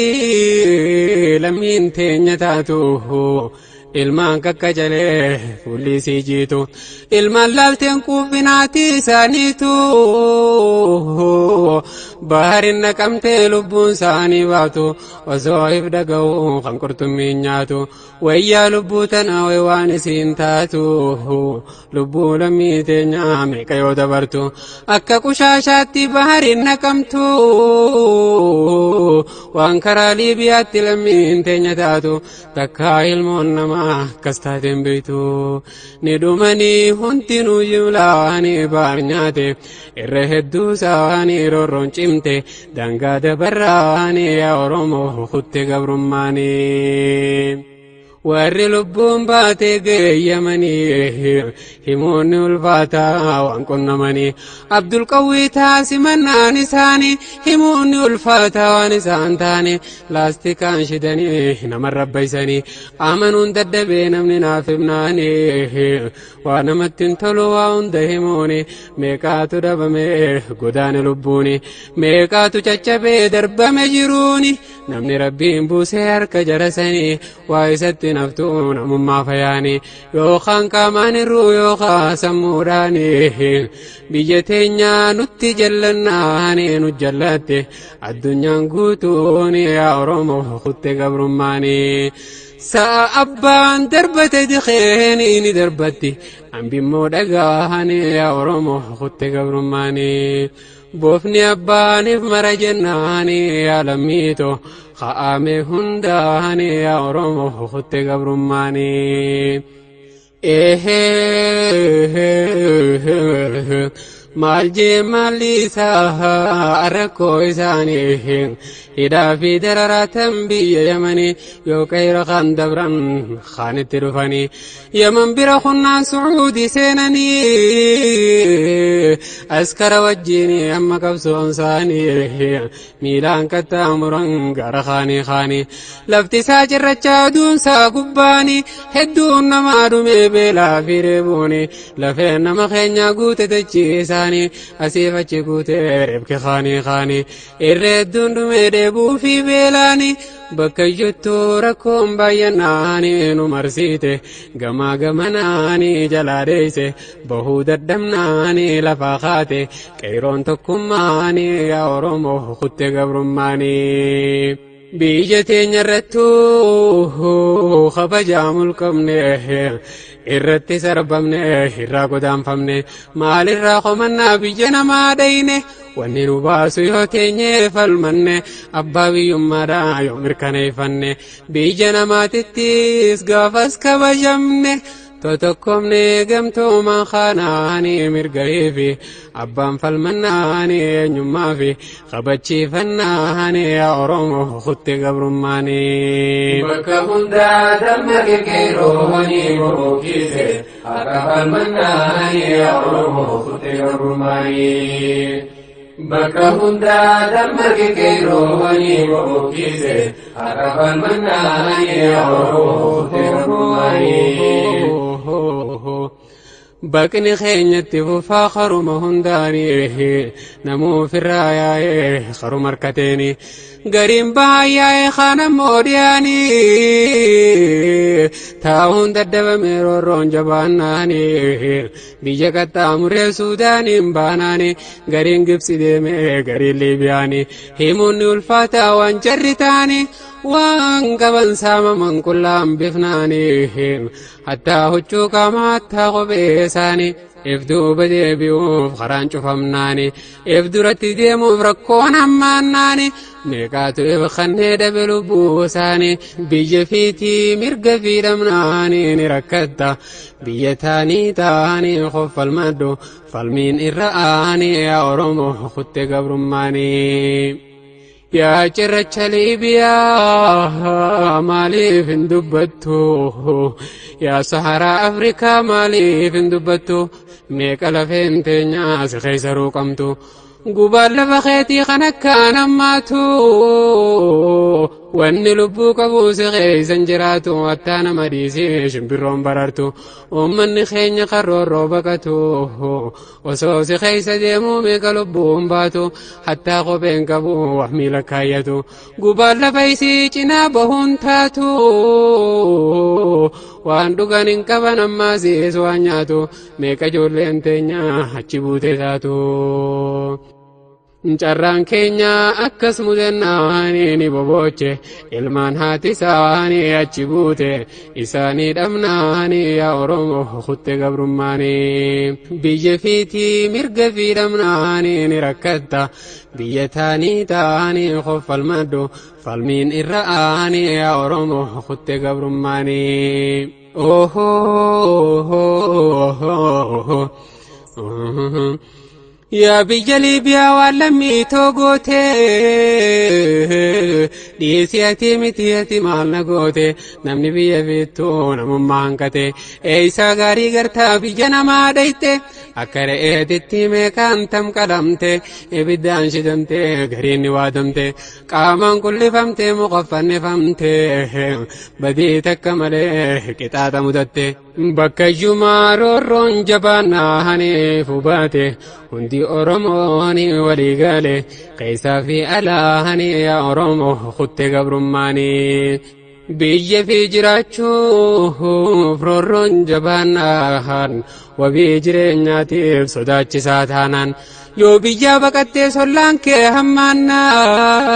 lammiin teenya taatu ilmaan kakkacalee fuullisii jiitu ilmaan laalteen quubbinaati isaaniitu baharin naqamtee lubbuun isaanii baatu osoo if dhaga'u kan qurxummiin nyaatu wayyaa lubbuu tana waan isiin taatu lubbuu lammii teenya meeqa yoo dabartu akka qushaashaatti baharin naqamtu waan karaa liibiyaatti lammiin teenya taatu takkaa ilmoon namaa akkas taateen beektu ni dhumanii hundinuu jimlaanii baar nyaate irra hedduu isaanii rorroon cimte dangaa dabarraanii yaa Oromoo kutte gabrummaanii warri lubbuun baatee geeyyamanii himoonni ulfaataa waan qunnamanii Abdul Qawwii taasimanaan isaanii himoonni ulfaataa waan isaan taane laastikaan shidanii naman rabbaysanii amanuun daddabee namni naaf himnaanii waa namatti hin tolu waa hunda himooni meeqaatu dhabame godaane lubbuuni meeqaatu caccabee darbame jiruuni namni rabbiin buusee harka jarasanii waa isatti naftuun amummaa fayaanii yookaan qaamaan irruu yookaan sammuudhaanii biyya teenyaa nutti jallannaanii nu jallatte addunyaan guutuun yaa Oromoo kutte gabrummaanii sa'a abbaan darbate diqeenii ni darbatti ambimmoo dhagaanii yaa Oromoo kutte gabrummaanii boofni abbaaniif mara jennaanii yaa lammiito خامه هنداني يا oromoo kutte gabrummaanii maal jee maallisaa rakkoo isaanii hidhaa fi dararatan biyya yamanii yoo qayra kan dabran kaanitti dhufanii yaman bira kunnaan sucuudi seenanii askara wajjiini amma qabsoon isaanii miilaan qaxxaamuran gara kaanii lafti isaa cirrachaa duumsaa gubbaanii hedduun namaa dhumee beelaa fi reebuuni lafeen nama keenyaa guute tachiisa asiif achi guutee reebke kaanii irree hedduun dhumee deebuu fi beelaanii bakka jettu rakkoon baay'inaanii nu marsiite gamaa gamanaanii jalaa deeyse bahuu daddamnaanii lafaa kaate qeeroon tokkummaanii yaa Oromoo kutte gabrummaanii biyya teenya irrattuu kabajaamul qabne irratti sarbamne irraa godaanfamne maalirraa komannaa biyya namaa dhayne wanni nu baasu yoo teenye falmanne abbaa biyyummaadhaa yoo mirkaneeffanne biyya namaatittis gaafas kabajamne tokkomne gamtoomaa kanaanii mirgareefi abbaan falmannaanii eenyummaa fi kabachiifannaanii yaa Oromoo kutte gabrummaanii bakka hundaa damma kekeeroowwanii bookise akka falmannaanii yaa Oromoo kutte gabrummaanii bakka hundaa damma kekeeroowwanii bookise akka falmannaanii yaa Oromoo kutte gabrummaanii بقني خينيتي فاخر مهنداني نمو في الرايا خرو مركتيني قريم بايا خانم مودياني تاون ددب ميرورون جباناني بيجا كتامر سوداني مباناني قرين قبسي ديمي قرين ليبياني هيموني الفاتا وانجرتاني وان قبل سام من كلام بفناني حتى هجو كما تغبيساني افدو بدي بيوف خران شفمناني افدو رتي ديمو فركون اماناني ميقاتو افخني دبلو بوساني بيجي فيتي مرق في دمناني نركتا بيتاني تاني خف المدو فالمين إرآني يا أرمو خط قبرماني يا جرچ ليبيا مالي فندبتو يا صحراء أفريقيا مالي فندبتو ميقل فينتي خيسرو قمتو قبال لبخيتي خنكا نماتو واني لبو قبوس غيسا جراتو واتانا مديسي شمبرون برارتو ومن خيني قرر روبكتو وصوصي خيسا ديمو ميقا لبو باتو حتى قبين قبو وحمي لكايتو قبال لبيسي جنابهن تاتو وان دوغانين قبا نماسي سوانياتو ميقا جولين تينيا حجبوتي تاتو Carraan keenya akkas mudannaani ni boboche ilmaan haati isaanii achi buute isaanii dhabnaani yaa Oromoo kutte gabrummaani biyya fiitii mirga fi dhabnaani ni rakkatta biyya taanii taanii qoffal maddo falmiin irra aani yaa Oromoo kutte gabrummaani يا بيجلي بيا ولمي توغوتي ديسياتي متياتي مالنا غوتي نمني بيا فيتو نمم مانكتي ايسا غاري غرتا بيجنا ما ديتي اكره ايدتي ميكان تم قدمتي ابدان شدمتي غريني وادمتي قامان كل فمتي مغفن فمتي بديتك ملي كتاتا مدتي بكا جمارو رون جبانا هني فوباتي هندي أورموني وليقالي قيسا في ألاهني يا أورمو خط قبرماني بيجي في جراتشو فرورون جباناهان وبيجري ناتيف صداتش ساتانان يو بيجا بكتي سولان كي همانان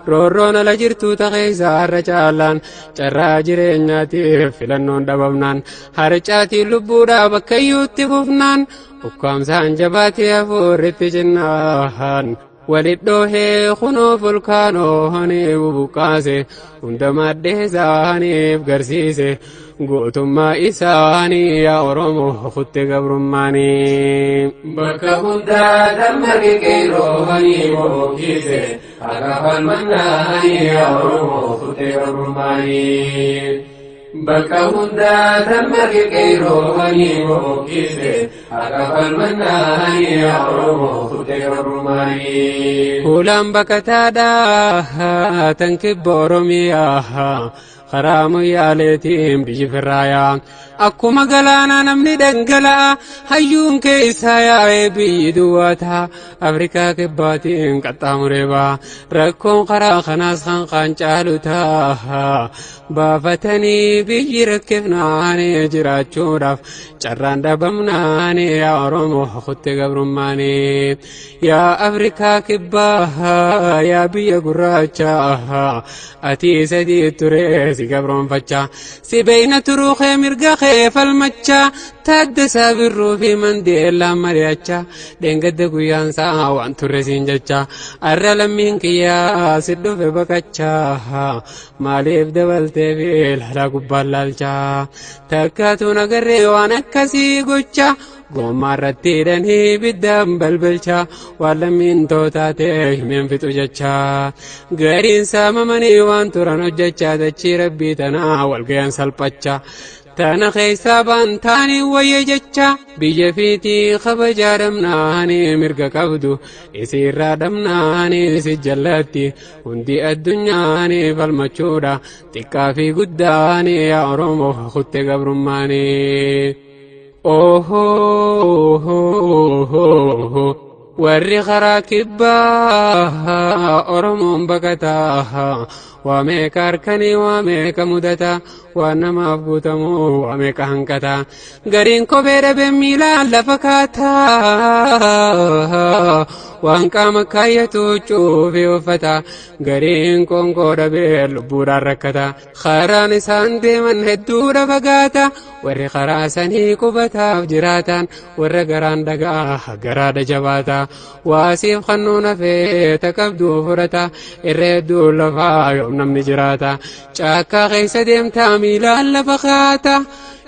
رورون لجرتو تغيزا رجالان چرا جرينياتي فلنون دببنان هرچاتي لبودا بكيوتي ففنان وكام سانجباتي أفورتي جناهان ولدوه خنو فلكانو هني وبقاسي عندما دهزاني بقرسيسي قوتما إساني يا أورمو خط قبرماني بكا هندا دمك كيرو هني وبقيسي أغفل مناني يا أورمو خط قبرماني بكا هندا دمك كيرو هني وبقيسي أغفل مناني يا أورمو خط قبرماني هولام بكتادا تنكب بورمياها خرام يالتيم بيجي في الرايا أكو مقالانا نمني دنقلا هيون كيسا يا بيدواتها أفريكا كباتين قطع مريبا ركون قرا خناس خنقان جالوتها بافتني بيجي ركفناني جراتشو رف چران دبمناني يا أورمو خط قبرماني يا أفريكا كباها يا بيا قراچاها أتي سدي تريس قبرون فچا سبين تروخ مرقا خيف المچا تادسا بالروفي من دي إلا مريچا دنگد قيانسا وان ترسين جچا الرلمين كيا سدو في بكچا ماليف دولتي في الحلا قبالالچا تكاتو نقري وانكسي قچا قوما رتيرني بالدم بلبلچا ولمين توتاتي من فتو جچا غيرين ساممني وان ترانو جچا دچي ربي تنا والقيان سلپچا تانا خيسا بانتاني ويجچا بيجفيتي خبجا دمناني مرقا قبدو اسيرا دمناني سجلاتي هندي الدنياني فالمچودا تكا في قداني يا أورمو خط قبرماني warri karaa kibbaa Oromoon baqataa waa meeqa harkanii waa meeqa mudataa waan namaaf guutamu waa meeqa hanqataa gariin kophee dhabee miilaan lafa kaataa waan qaama kaayyatu cuufee uffataa gariin qoonqoo dhabee lubbuudhaan rakkataa karaan isaan deeman hedduudha fagaataa warri karaa sanii qubataaf jiraatan warra garaan dhagaa garaadha jabaataa waasiif kannuun hafee taqabduu fudhataa irra hedduu lafaa yoom namni jiraata caakkaa keessa deemtaa miilaan lafa kaataa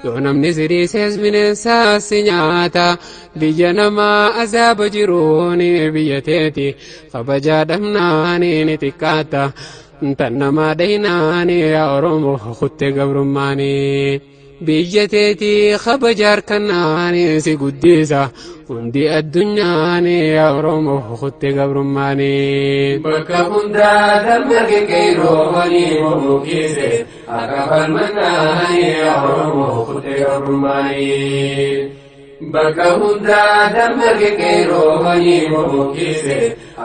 yoo namni siriisees bineensaas si nyaata biyya namaa azaaba jiruuni biyya teeti kabajaa dhabnaani ni xiqqaata tan namaa dhaynaani yaa Oromoo kuttee gabrummaani biyya teeti kabajaa harkannaani si guddisa hundi addunyaani yaa Oromoo kuttee gabrummaani bakka hundaa dammarge qeeroowwanii mukiise akka falmannaani yaa Oromoo kuttee gabrummaani bakka hundaa dammarge qeeroowwanii mukiise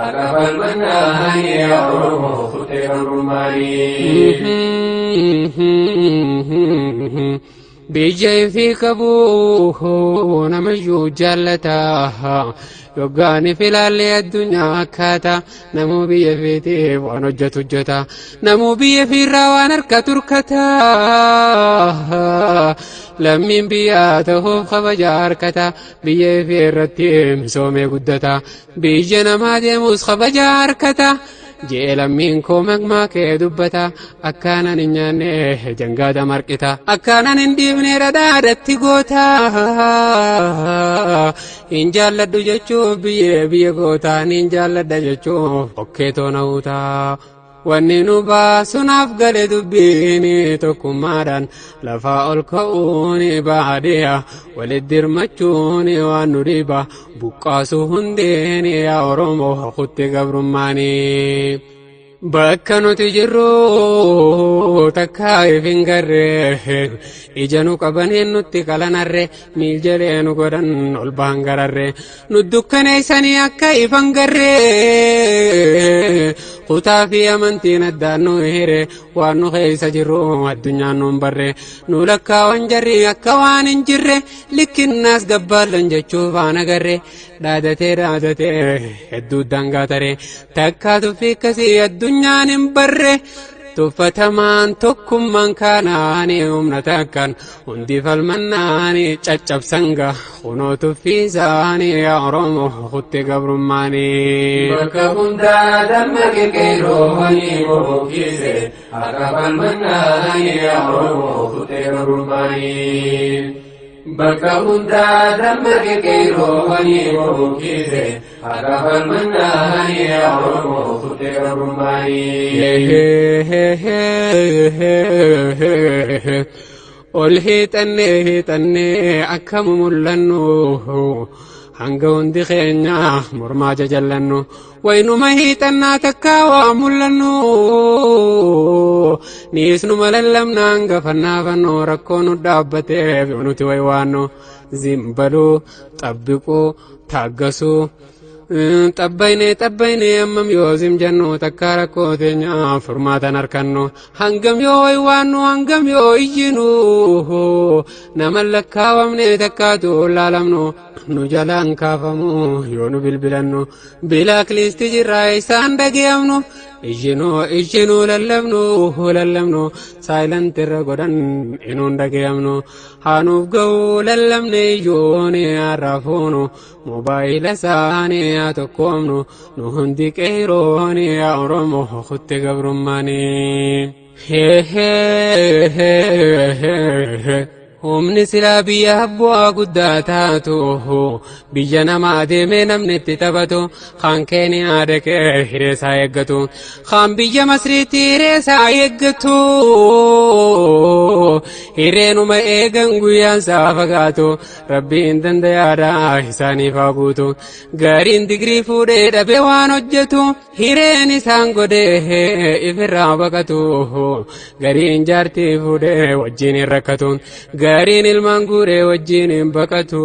akka falmannaani yaa Oromoo kuttee gabrummaani biyya fi qabu namayyuu jaalataa yoggaani filaallee addunyaa akkaataa namuu biyya fiitiif waan hojjetu hojjeta namuu biyya fiirraa waan harkatu hirkataa lammiin biyyaa ta'uuf kabajaa harkata biyya fi irratti misoomee guddata biyya namaa deemus kabajaa harkata jeelammiin koo maqmaa kee dubbata akkaanan hin nyaanne jangaada marqita akkaanan hin dhiibne dhadhaadhatti goota hin jaalladhu jechuuf biyya gootaan hin jaalladha jechuuf okkee toona'uuta wanni nu baasunaaf gale dubbiin tokkummaadhaan lafaa ol ka'uun baadiyyaa walitti dirmachuun waan nu dhiba buqqaasu hundeen yaa Oromoo kuttee gabrummaanii bakka nuti jirru takkaa ifin garree ija nu qabaneen nutti qalanarre miil jalee nu godhan ol baan gararre nu dukkaneessanii akka ifan garree kutaa fi amantiin addaan nu hire waan nu keessa jirru addunyaan nu hin barre nu lakkaawan jarri akka waan hin jirre likkinnaas gabbaallan jechuuf aan agarre dhaadatee hedduu dangaa tare takkaa tuffii akkasii addunyaan hin barre tuffatamaan tokkummaan kaanaani humna takkan hundi falmannaani caccabsanga kunoo tuffiisaani yaa Oromoo kuttee gabrummaani bakka hundaa dammaqe qeeroowwanii mukiise akka falmannaani yaa Oromoo kuttee gabrummaani bakka hundaa dammaqe qeeroowwanii mukiise akka falmannaani yaa Oromoo kuttee gabrummaani ol hiixannee akkam mul'annu hanga hundi keenya mormaa jajallannu waynuma hiixannaa takkaa waa mul'annu niisnuma lallabnaa hangafannaa fannoo rakkoo nu dhaabbateef nuti waywaannu zimbaluu xabbiquu taaggasuu xabbayne ammam yoo zimjannu takkaa rakkoo teenya furmaatan harkannu hangam yoo waywaannu hangam yoo iyyinu naman lakkaawamne takkaatu laalamnu nu jalaan kaafamu yoo nu bilbilannu bilaak liisti jirraa isaan dhageeyamnu iyyinuu lallabnu saayilant irra godhan inuun dhageeyamnu haanuuf ga'uu lallabne iyyoon arrafuunu mobaayila isaanii haa tokkoomnu nu hundi qeeroon yaa Oromoo kuttee gabrummaanii humni silaa biyya bu'aa guddaa taatu biyya namaa deemee namni itti taphatu kan Keeniyaa dhaqee hireesaa eeggatu kan biyya Masriitti hireesaa eeggatu hireenuma eegan guyyaan isaa fagaatu rabbiin dandayaadha isaaniif haa guutu gaariin digrii fuudhee dhabee waan hojjetu hireen isaan godhee ifirraa baqatu gariin jaartii fuudhee wajjin hin rakkatu gaariin ilmaan guuree wajjin baqatu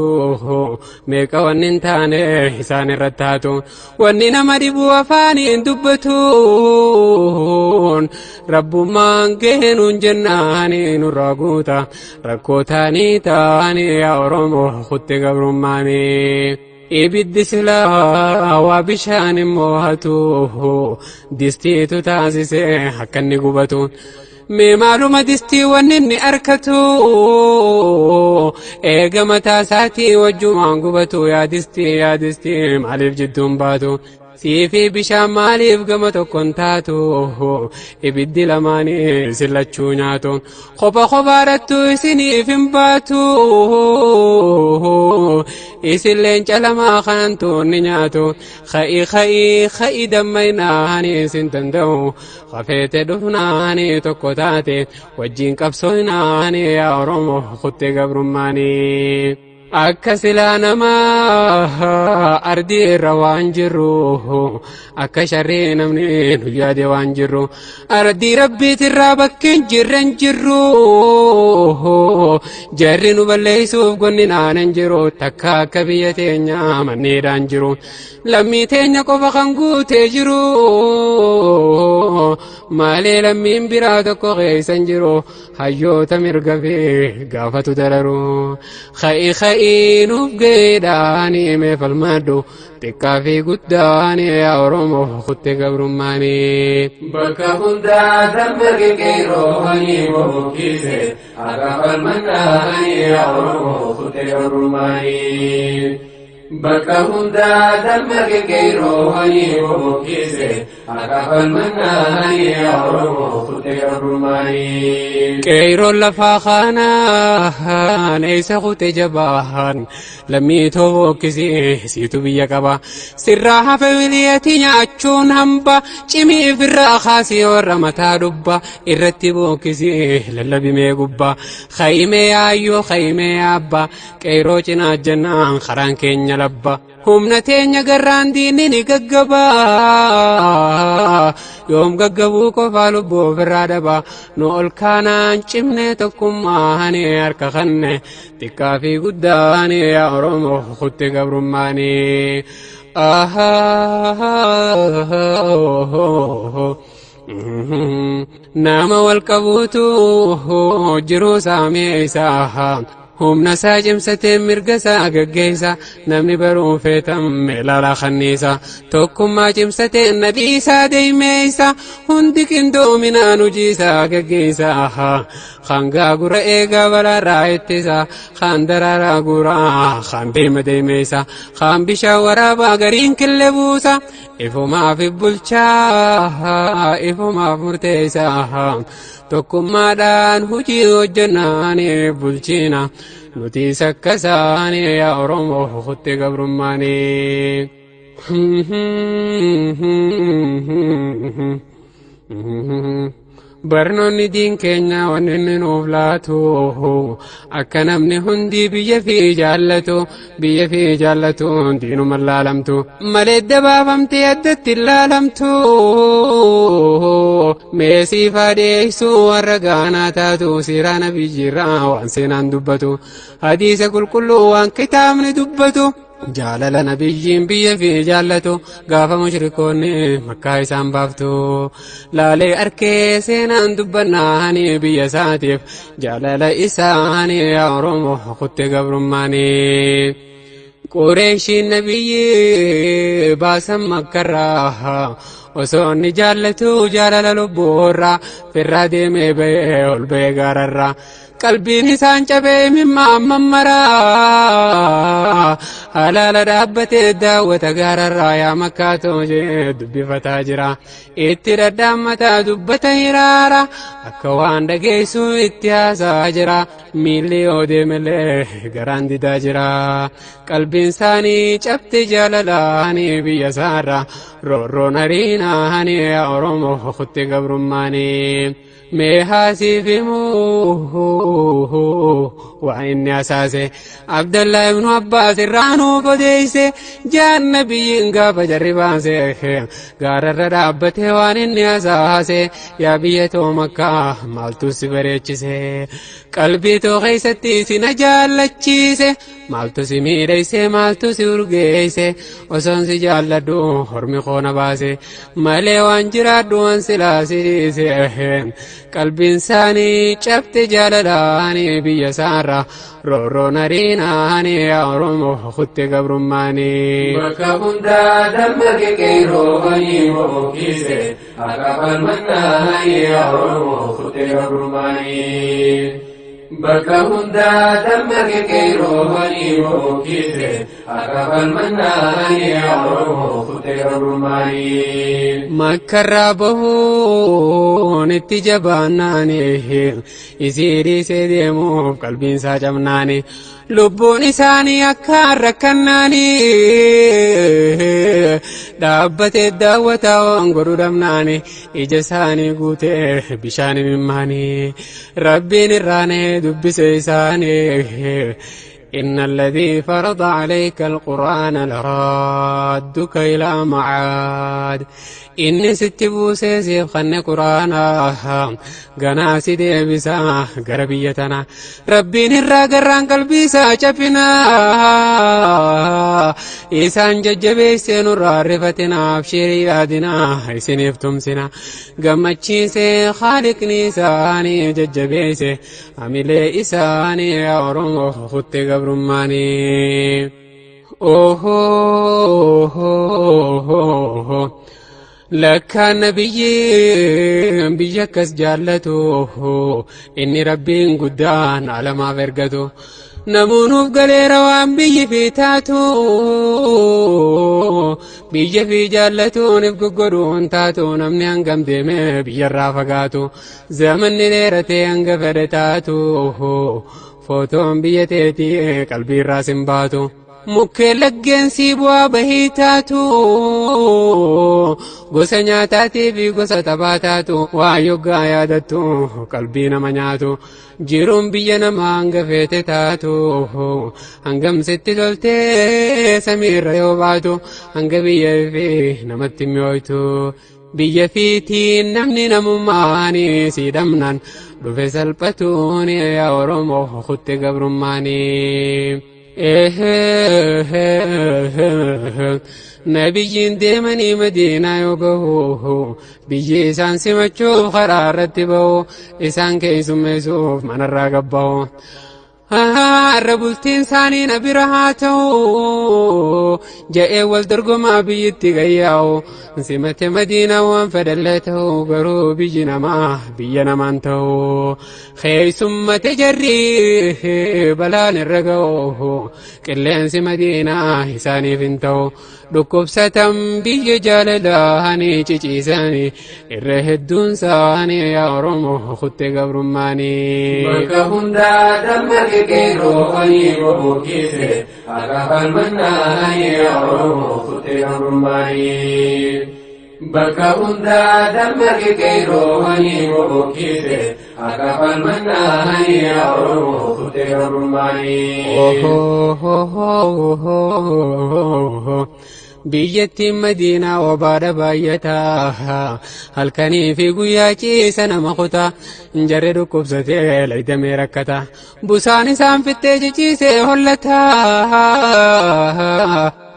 meeqa wanni hin taane isaan irratti haatu wanni nama dhibu afaaniin dubbatuun rabbummaan geenuun jennaani nurraa guuta rakkoo taanii taanii yaa Oromoo kutte gabrummaanii ibiddi silaa waa bishaan immoo hatu distiitu taasise akka inni gubatu mee maaluma distii wanni inni arkatu eega mataa isaatii wajjumaan gubatu yaa distii maaliif jidduun baatu siifi bishaan maaliif gama tokkon taatu ibiddi lamaanii sillachuu nyaatu kophaadhattu isiniif hin baatu isilleen calamaa kantuunni nyaatu ka'ii dammaynaani isin danda'u kafeete dhufnaani tokko taate wajjiin qabsooynaani yaa Oromoo kutte gabrummaanii akka silaa namaa ardii irra waan jirru akka sharrii namni nu yaade waan jirru ardii rabbiitirraa bakkeen jirren jirru jarri nu balleessuuf gonni naanen jiru takka akka biyya teenya manneedhaan jiru lammii teenya qofa kan guutee jiru maalee lammiin biraa tokko keeysan jiru hayyoota mirga fi gaafatu dararu nuuf geedhaani mee falmadhu xiqqaa fi guddaani yaa Oromoo kutte gabrummaanii bakka hundaa dammarge qeerrooni bobbokkiise akka falmadhaani yaa Oromoo kutte gabrummaanii bakka hundaa dammarge qeerrooni bobbokkiise akka falmadhaani yaa Oromoo kutte gabrummaanii qeerroon lafaa kanaan eessa kutte jabaan lammii toobokkisi siitu biyya qaba sirraa hafe wiliyati nyaachuun hamba cimii firraa kaasii warra mataa dubba irratti bokkisi lallabimee gubba khaymee yaayyoo khaymee yaabba qeerroo cinaa jennaan karaan keenya labba humna teenya garraan diinni ni gaggaba yoom gaggabuu qofaa lubbuu ofirraa dhaba nu ol kaanaan cimnee tokkummaani harka kanne xiqqaa fi guddaani yaa Oromoo kutte gabrummaanii nama wal qabuutu jiruu saamee isaa humna isaa cimsatee mirga isaa gaggeessa namni baruu feetam ilaalaa kanniisa tokkummaa cimsatee nabii isaa deemeessa hundi qindoominaan hojii isaa gaggeessa kan gaagura eegaa balaarraa ittisa kan daraaraa guuraa kan deemeessa kan bishaan waraabaa gariin killee buusa ifumaaf bulchaa ifumaaf murteessa tokkummaadhaan hojii hojjennaani bulchina nuti sakkasaani yaa Oromoo kutte gabrummaanii barnoonni diin keenya wanni inni nuuf laatu akka namni hundi biyya fi jaallatu diinuma laalamtu malee dabaafamtee addatti laalamtu meesiifaa dhiyeessuu warra gaanaa taatu siiraa nabii jirraa waan seenaan dubbatu hadiisa qulqulluu waan kitaabni dubbatu jaalala nabiyyiin biyya fi jaallatu gaafa mushrikoonni makkaa isaan baaftu laalee arkee seenaan dubbannaani biyya isaatiif jaalala isaani yaa Oromoo kutte gabrummaanii qureeshiin nabiyyi baasan makkarraa osoo inni jaallatu jaalala lubbuurraa firraa deemee ba'ee ol ba'ee gaararraa qalbiin isaan cabee mimmaan mammaraa halaala dhaabbatee daawwata gaararraa yaa makkaa toojee dubbifataa jira itti dhadhaammataa dubbata hiraara akka waan dhageessu itti haasaa jira miilli yoo deemelee garaan didaa jira qalbiin isaanii cabte jaalalaanii biyya isaarraa roorroon hariinaanii yaa Oromoo kutte gabrummaanii mee haasiif himuu وإني أساسه عبد الله بن عباس الرانو فديسه جان نبي قاف جربانسه قار الرابته وإني أساسه يا بيتو مكة مالتو سبريتشسه قلبي تو خيستي سنجالتشيسه مالتو سميريسه مالتو سورغيسه وسن سجالدو حرمي خون باسه مالي وانجرادو وانسلاسيسه قلبي إنساني شفت جالداني بيسارة رورو نريناني أورمو خط قبرماني بكبندا دمك كيرو غنيمو كيسه أقبل مناني أورمو خط قبرماني بكبندا دمك كيرو غنيمو كيسه أقبل مناني أورمو خط قبرماني مكربه نتجباناني يسيري سيديمو قلبي ساجمناني لبون إساني أكار كناني دابت الدعوة وانقر دمناني إجساني قوته بشاني مماني ربي نراني دبس إساني إن الذي فرض عليك القرآن لرادك إلى معاد إني ستبوسي سيف خن قرآن قناسي دي بسا قربيتنا ربي نرى قران قلبي ساچفنا إسان ججبيسي نرى رفتنا بشيري يادنا إسن افتمسنا قمتشي سي خالق نيساني ججبيسي عملي إساني أورمو خط قبرماني أوه لك نبي بيكس جالته إني ربي قدان على ما فرقته نمونوف قلير وان بي في تاتو بي في جالته نفق قدون تاتو نمني انقم ديمي بي الرافقاتو زمن نيرتي انقفر تاتو فوتون بيتيتي قلبي راسم باتو mukkee laggeensi bu'aa bahii taatu gosa nyaataatii fi gosa taphaa taatu waa yoggaa yaadattu qalbii nama nyaatu jiruun biyya namaa hanga feete taatu hangam sitti toltee samiirra yoo baatu hanga biyya fi namatti mi'ooytu biyya fiitiin namni namummaani siidhamnan dhufe salphatuun yaa Oromoo kutte gabrummaani. نبيين ديمني مدينة يوغو بيجي إسان سمچوف خرارت بو إسان كيسو ميسوف من الرقبو الربولتين ساني نبرهاتو جاء والدرقو ما بيتي غياو سمت مدينة وانفدلته قرو بيجينا ما بينا مانتو خي ثم تجري بلان الرقو كلين سمدينة إساني فنتو دكوب ستم بيجي جالداني چيچيساني الرهدون ساني يا أرمو خط قبرماني بكهندا دمك كيرو غنيمو كيسه أقبل مناني أرومو خط قبرماني بكهندا دمك كيرو غنيمو كيسه أقبل مناني أرومو خط قبرماني بيجتي مدينة وبعد بايتها هل كان في قياكي سنة مخطا نجرد كبسة ليت ميركتا بوساني سام في التجيجي سيهولتا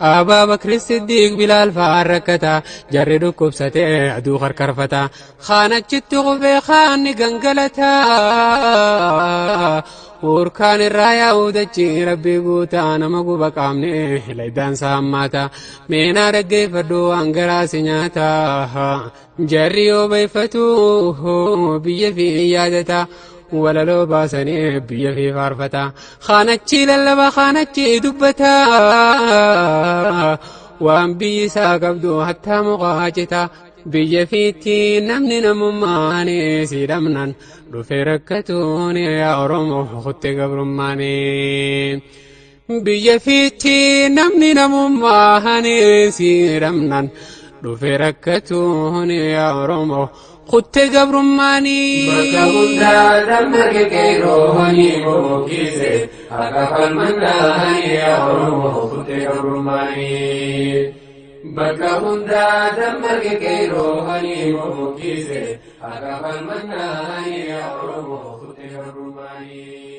أبا بكر الصديق بلال فاركتا جرد كبسة عدو خركرفتا خانت جتو في خان قنقلتا وركان الرايا ودجي ربي قوتا نمقو بقامني ليدان ساماتا مينا رقي فردو انقرا سنياتا جريو بيفتو بي في عيادتا ولا لو باسني بي في فارفتا خانتشي للبا خانتشي دبتا وان بي ساقبدو حتى مقاجتا biyya fiitti namni namummaani siidhamnan dhufe rakkatuun yaa Oromoo kutte gabrummaani. Biyya fiitti namni namummaani siidhamnan dhufe rakkatuun yaa Oromoo kutte gabrummaanii bakka hundaa dammaqe qeerrooni bookise akka falmannaani yaa Oromoo kutte gabrummaanii bakka hundaa dammaqe qeerrooni bookise akka falmannaani yaa Oromoo kutte gabrummaanii